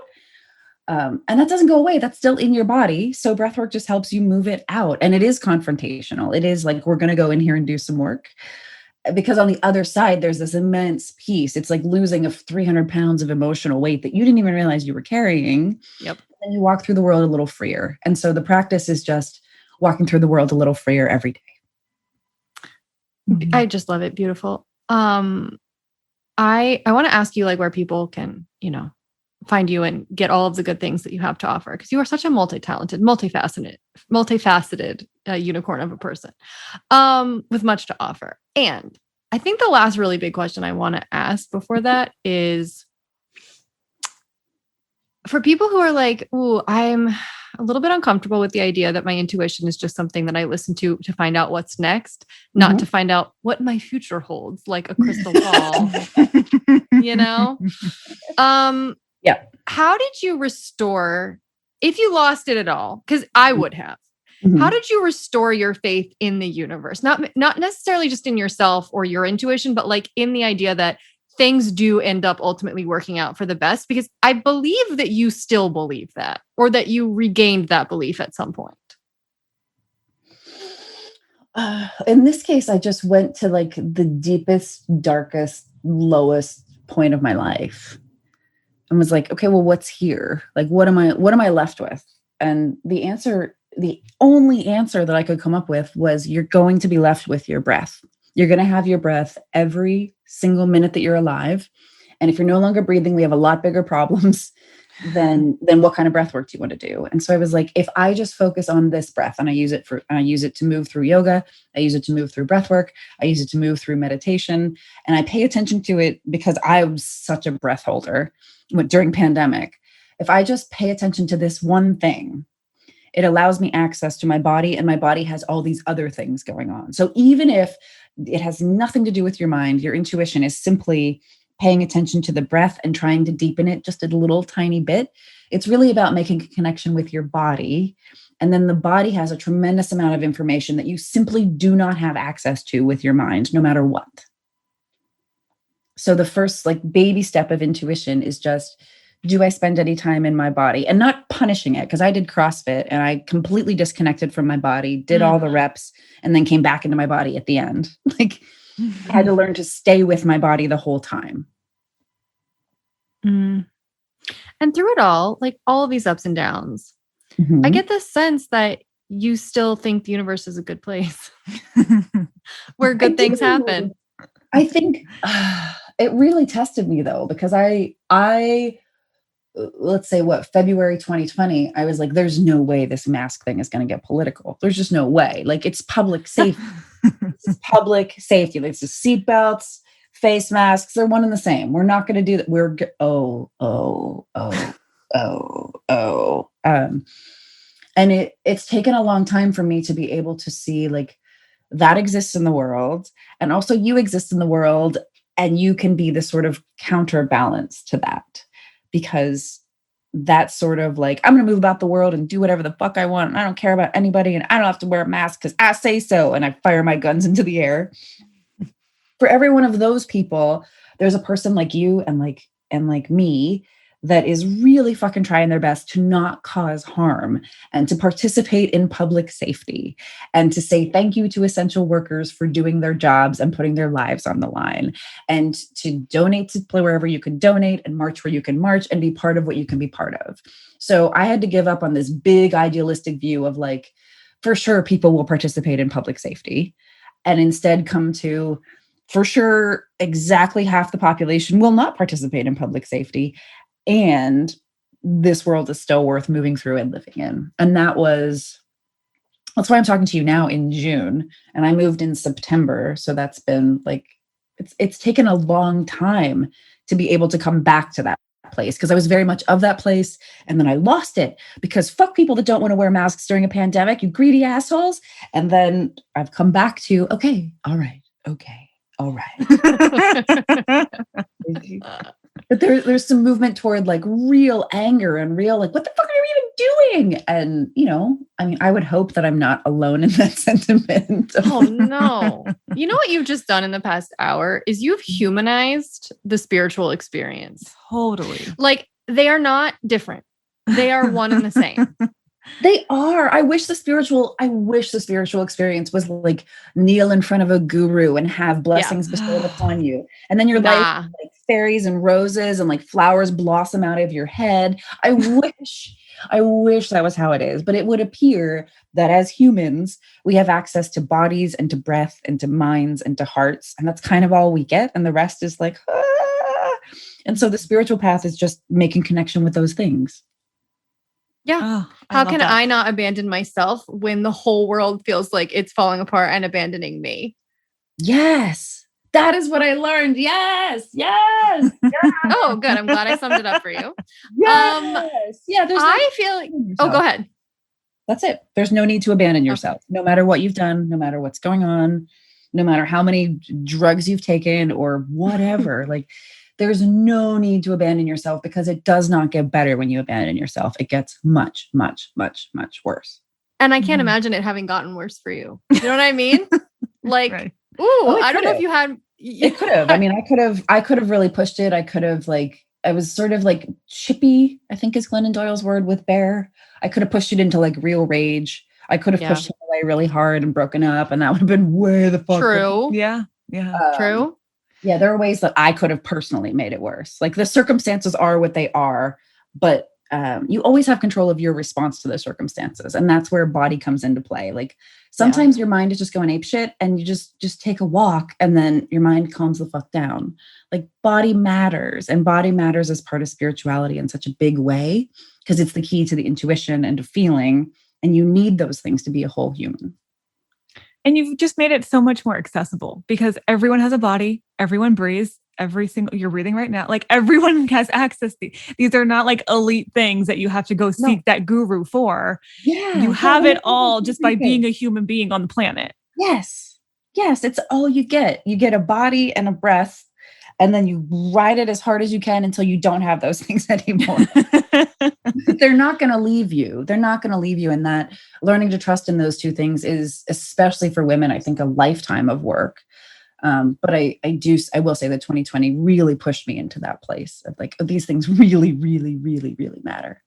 And that doesn't go away. That's still in your body. So breathwork just helps you move it out. And it is confrontational. It is like, we're going to go in here and do some work. Because on the other side, there's this immense piece. It's like losing of 300 pounds of emotional weight that you didn't even realize you were carrying. Yep. And you walk through the world a little freer. And so the practice is just walking through the world a little freer every day. I just love it. Beautiful. I want to ask you like where people can, find you and get all of the good things that you have to offer. Because you are such a multi-talented, multifaceted unicorn of a person with much to offer. And I think the last really big question I want to ask before that is for people who are like, ooh, I'm a little bit uncomfortable with the idea that my intuition is just something that I listen to find out what's next, not to find out what my future holds, like a crystal ball, Yeah. How did you restore, if you lost it at all? Because I would have. How did you restore your faith in the universe? Not necessarily just in yourself or your intuition, but like in the idea that things do end up ultimately working out for the best? Because I believe that you still believe that, or that you regained that belief at some point. In this case, I just went to like the deepest, darkest, lowest point of my life. And was like, okay, well, what's here? Like, what am I left with? And the only answer that I could come up with was, you're going to be left with your breath. You're going to have your breath every single minute that you're alive. And if you're no longer breathing, we have a lot bigger problems. then what kind of breath work do you want to do? And so I was like, if I just focus on this breath and I use it to move through yoga, I use it to move through breath work, I use it to move through meditation, and I pay attention to it because I was such a breath holder during pandemic. If I just pay attention to this one thing, it allows me access to my body, and my body has all these other things going on. So even if it has nothing to do with your mind, your intuition is simply paying attention to the breath and trying to deepen it just a little tiny bit. It's really about making a connection with your body. And then the body has a tremendous amount of information that you simply do not have access to with your mind, no matter what. So the first baby step of intuition is just, do I spend any time in my body? And not punishing it, because I did CrossFit and I completely disconnected from my body, did all the reps, and then came back into my body at the end. I had to learn to stay with my body the whole time. And through it all of these ups and downs, I get this sense that you still think the universe is a good place where good things happen. I think it really tested me though, because I let's say February 2020, I was like, there's no way this mask thing is going to get political. There's just no way. It's public safety. It's public safety. It's the seatbelts, face masks. They're one and the same. We're not going to do that. And it's taken a long time for me to be able to see that exists in the world. And also you exist in the world, and you can be the sort of counterbalance to that. Because that's sort of I'm going to move about the world and do whatever the fuck I want. And I don't care about anybody, and I don't have to wear a mask because I say so. And I fire my guns into the air. For every one of those people, there's a person like you and like me that is really fucking trying their best to not cause harm and to participate in public safety and to say thank you to essential workers for doing their jobs and putting their lives on the line, and to donate to wherever you can donate and march where you can march and be part of what you can be part of. So I had to give up on this big idealistic view of for sure people will participate in public safety, and instead come to, for sure, exactly half the population will not participate in public safety. And this world is still worth moving through and living in. And that's why I'm talking to you now in June. And I moved in September. So that's been it's taken a long time to be able to come back to that place, because I was very much of that place. And then I lost it because fuck people that don't want to wear masks during a pandemic, you greedy assholes. And then I've come back to, okay, all right. But there's some movement toward real anger and real what the fuck are you even doing? And I would hope that I'm not alone in that sentiment. Oh no. You know what you've just done in the past hour is you've humanized the spiritual experience. Totally. They are not different. They are one and the same. They are. I wish the spiritual experience was kneel in front of a guru and have blessings bestowed upon you. And then your life fairies and roses and flowers blossom out of your head. I wish that was how it is. But it would appear that as humans, we have access to bodies and to breath and to minds and to hearts. And that's kind of all we get. And the rest is And so the spiritual path is just making connection with those things. Yeah. Oh, how can I not abandon myself when the whole world feels like it's falling apart and abandoning me? Yes. That is what I learned. Yes. Oh, good. I'm glad I summed it up for you. Yes. I feel go ahead. That's it. There's no need to abandon yourself, no matter what you've done, no matter what's going on, no matter how many drugs you've taken or whatever. There's no need to abandon yourself, because it does not get better when you abandon yourself. It gets much, much, much, much worse. And I can't imagine it having gotten worse for you. You know what I mean? Right. I don't know if you had. It could have. I mean, I could have really pushed it. I could have I was sort of chippy, I think is Glennon Doyle's word, with Bear. I could have pushed it into real rage. I could have pushed him away really hard and broken up, and that would have been way the fuck. True. Yeah. True. Yeah, there are ways that I could have personally made it worse. The circumstances are what they are, but you always have control of your response to the circumstances. And that's where body comes into play. Like sometimes your mind is just going ape shit and you just take a walk and then your mind calms the fuck down. Like body matters, and body matters as part of spirituality in such a big way because it's the key to the intuition and to feeling. And you need those things to be a whole human. And you've just made it so much more accessible because everyone has a body, everyone breathes, you're breathing right now. Like everyone has access to these are not like elite things that you have to go seek that guru for. Yeah. You have it all just by being a human being on the planet. Yes. Yes. It's all you get. You get a body and a breath, and then you ride it as hard as you can until you don't have those things anymore. They're not going to leave you. They're not going to leave you. And that learning to trust in those two things is, especially for women, I think a lifetime of work. But I will say that 2020 really pushed me into that place of like, oh, these things really, really, really, really matter.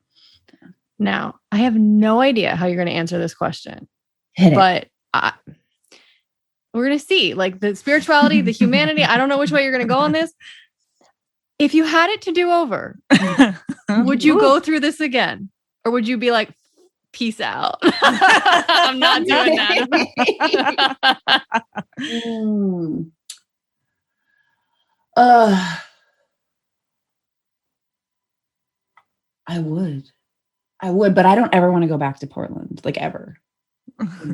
Yeah. Now, I have no idea how you're going to answer this question, but we're going to see like the spirituality, the humanity. I don't know which way you're going to go on this. If you had it to do over, would you go through this again? Or would you be like, peace out? I'm not doing that. I would, but I don't ever want to go back to Portland, like ever.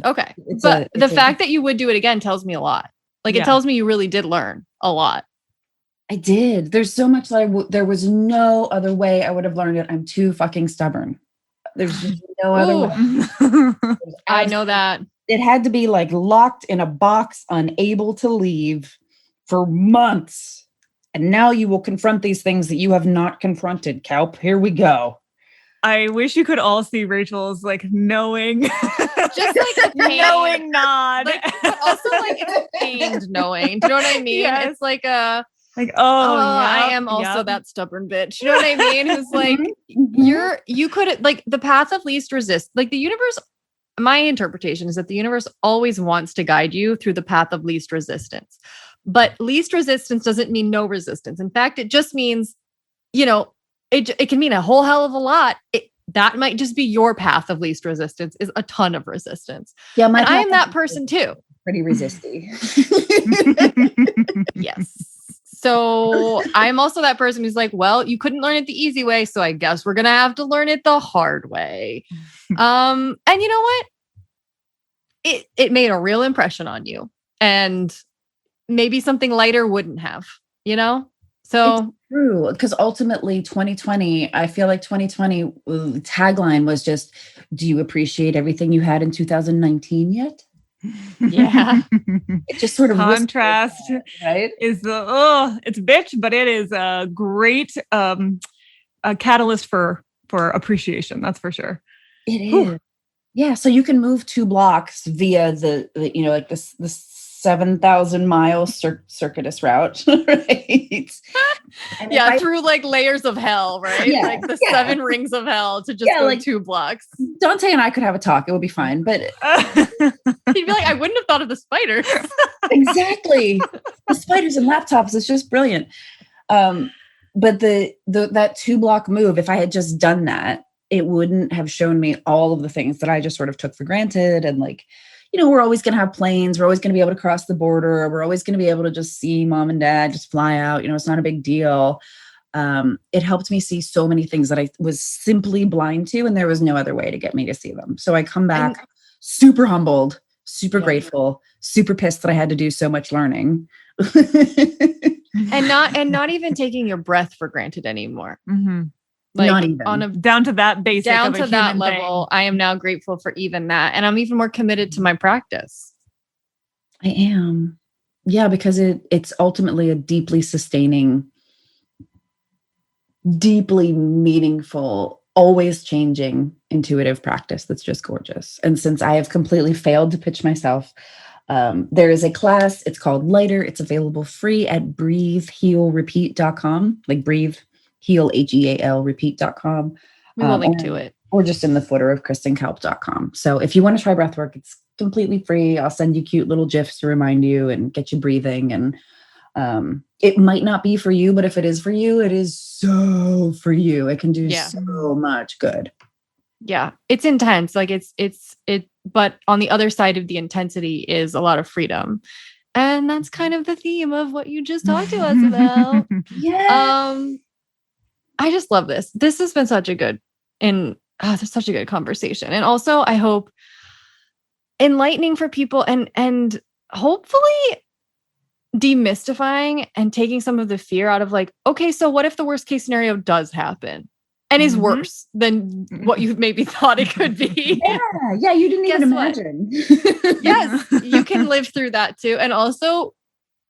Okay. But the fact that you would do it again tells me a lot. Like it tells me you really did learn a lot. I did. There's so much that there was no other way I would have learned it. I'm too fucking stubborn. There's just no other way. I know that. It had to be like locked in a box, unable to leave for months. And now you will confront these things that you have not confronted, Kalp. Here we go. I wish you could all see Rachel's like knowing, just like a knowing nod, like, but also like it's a pained knowing. Do you know what I mean? Yeah. It's like a like, I am also that stubborn bitch. You know what I mean? Who's like, you could like the path of least resist. Like the universe, my interpretation is that the universe always wants to guide you through the path of least resistance. But least resistance doesn't mean no resistance. In fact, it just means, it can mean a whole hell of a lot. That might just be your path of least resistance is a ton of resistance. Yeah, I am that person too. Pretty resisty. Yes. So I'm also that person who's like, well, you couldn't learn it the easy way. So I guess we're going to have to learn it the hard way. And you know what? It made a real impression on you, and maybe something lighter wouldn't have, So it's true. Because ultimately 2020, I feel like 2020 tagline was just, do you appreciate everything you had in 2019 yet? Yeah. It just sort of contrast that, right? Is it's bitch, but it is a great a catalyst for appreciation. That's for sure. It is. Yeah. So you can move 2 blocks via the like this 7,000 mile circuitous route, right? Yeah, through like layers of hell, right? Yeah, like the 7 rings of hell to just go like 2 blocks. Dante and I could have a talk; it would be fine. But he'd be like, "I wouldn't have thought of the spiders." Exactly, the spiders and laptops. It's just brilliant. But that 2 block move, if I had just done that, it wouldn't have shown me all of the things that I just sort of took for granted, and like. We're always going to have planes. We're always going to be able to cross the border. We're always going to be able to just see mom and dad just fly out. It's not a big deal. It helped me see so many things that I was simply blind to, and there was no other way to get me to see them. So I come back super humbled, super grateful, super pissed that I had to do so much learning. and not even taking your breath for granted anymore. Mm-hmm. Like not even down to that basic, down to that level. Thing. I am now grateful for even that. And I'm even more committed to my practice. I am. Yeah, because it's ultimately a deeply sustaining, deeply meaningful, always changing intuitive practice that's just gorgeous. And since I have completely failed to pitch myself, there is a class. It's called Lighter. It's available free at breathehealrepeat.com. Like breathe. Heal, HEAL, repeat.com. We will link to it. Or just in the footer of KristenKalp.com. So if you want to try breathwork, it's completely free. I'll send you cute little GIFs to remind you and get you breathing. And It might not be for you, but if it is for you, it is so for you. It can do so much good. Yeah. It's intense. Like but on the other side of the intensity is a lot of freedom. And that's kind of the theme of what you just talked to us about. Yeah. I just love this. This has been such a good such a good conversation. And also I hope enlightening for people and hopefully demystifying and taking some of the fear out of like, okay, so what if the worst case scenario does happen and is worse than what you maybe thought it could be? Yeah, you didn't even imagine. Yes, you can live through that too. And also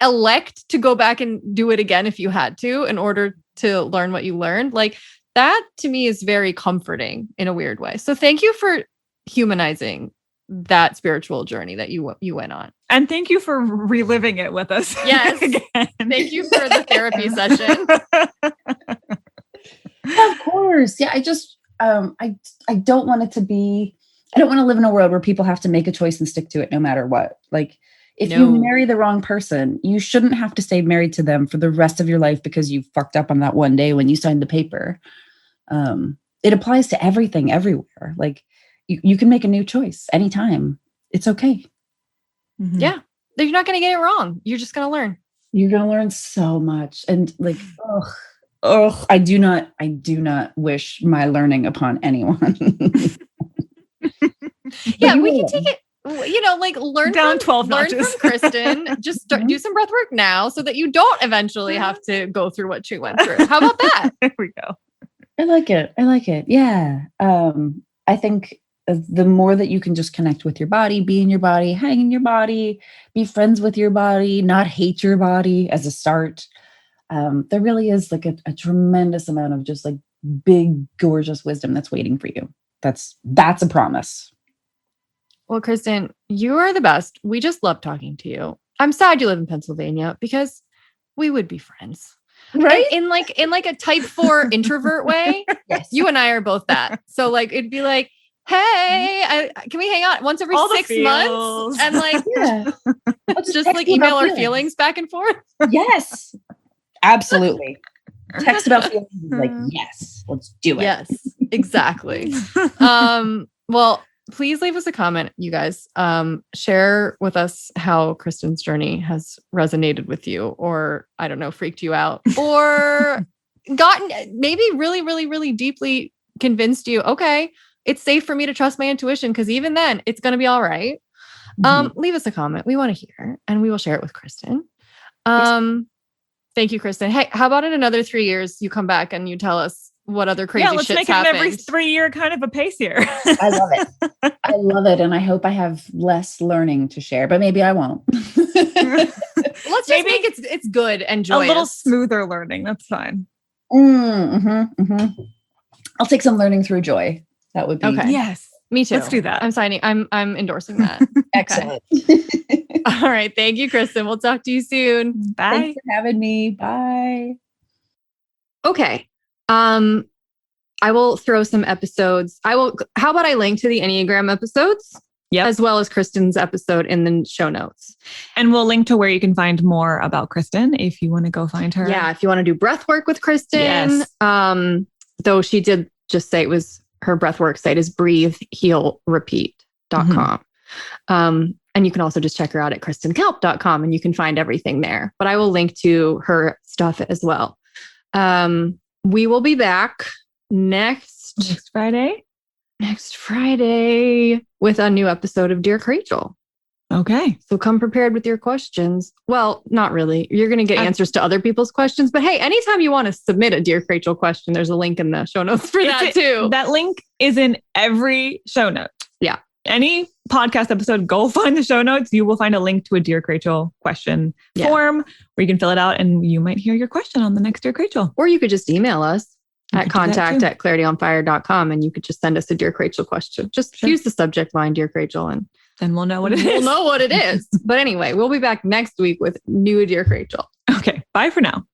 elect to go back and do it again if you had to in order to learn what you learned. Like that to me is very comforting in a weird way. So thank you for humanizing that spiritual journey that you went on. And thank you for reliving it with us. Yes. Thank you for the therapy session. Of course. Yeah. I just, I don't want it to be, I don't want to live in a world where people have to make a choice and stick to it no matter what. Like if you marry the wrong person, you shouldn't have to stay married to them for the rest of your life because you fucked up on that one day when you signed the paper. It applies to everything, everywhere. Like you can make a new choice anytime. It's okay. Mm-hmm. Yeah. You're not going to get it wrong. You're just going to learn. You're going to learn so much. And like, I do not wish my learning upon anyone. Yeah, we can take it, like learn down 12 notches. Learn from Kristen. Just do some breath work now so that you don't eventually have to go through what she went through. How about that? There we go. I like it. Yeah. I think the more that you can just connect with your body, be in your body, hang in your body, be friends with your body, not hate your body as a start. There really is like a tremendous amount of just like big, gorgeous wisdom that's waiting for you. That's a promise. Well, Kristen, you are the best. We just love talking to you. I'm sad you live in Pennsylvania because we would be friends. Right? In like a type 4 introvert way. Yes. You and I are both that. So like, it'd be like, hey, can we hang out once every 6 months? And like, let's just like email our feelings back and forth. Yes, absolutely. Text about feelings is like, yes, let's do it. Yes, exactly. Well, please leave us a comment, you guys. Share with us how Kristen's journey has resonated with you, or I don't know, freaked you out, or gotten maybe really, really, really deeply convinced you, okay, it's safe for me to trust my intuition because even then it's going to be all right. Leave us a comment. We want to hear, and we will share it with Kristen. Thank you, Kristen. Hey, how about in another 3 years, you come back and you tell us what other crazy shit's happened? Yeah, let's make it every 3 year kind of a pace here. I love it. I love it. And I hope I have less learning to share, but maybe I won't. Let's just make it's good and joyous. A little smoother learning. That's fine. I'll take some learning through joy. That would be okay. Yes. Me too. Let's do that. I'm signing. I'm endorsing that. Excellent. All right. Thank you, Kristen. We'll talk to you soon. Bye. Thanks for having me. Bye. Okay. I will throw some episodes. How about I link to the Enneagram episodes? Yep. As well as Kristen's episode in the show notes. And we'll link to where you can find more about Kristen if you want to go find her. Yeah. If you want to do breath work with Kristen. Yes. Though she did just say it was her breath work site is breathehealrepeat.com. And you can also just check her out at kristenkalp.com and you can find everything there. But I will link to her stuff as well. We will be back next Friday with a new episode of Dear Rachel. Okay. So come prepared with your questions. Well, not really. You're going to get answers to other people's questions. But hey, anytime you want to submit a Dear Rachel question, there's a link in the show notes for that too. That link is in every show note. Yeah. Any podcast episode, go find the show notes. You will find a link to a Dear Rachel question form where you can fill it out and you might hear your question on the next Dear Rachel. Or you could just email us at contact@clarityonfire.com and you could just send us a Dear Rachel question. Just use the subject line, Dear Rachel, and then we'll know what it is. We'll know what it is. But anyway, we'll be back next week with new Dear Rachel. Okay. Bye for now.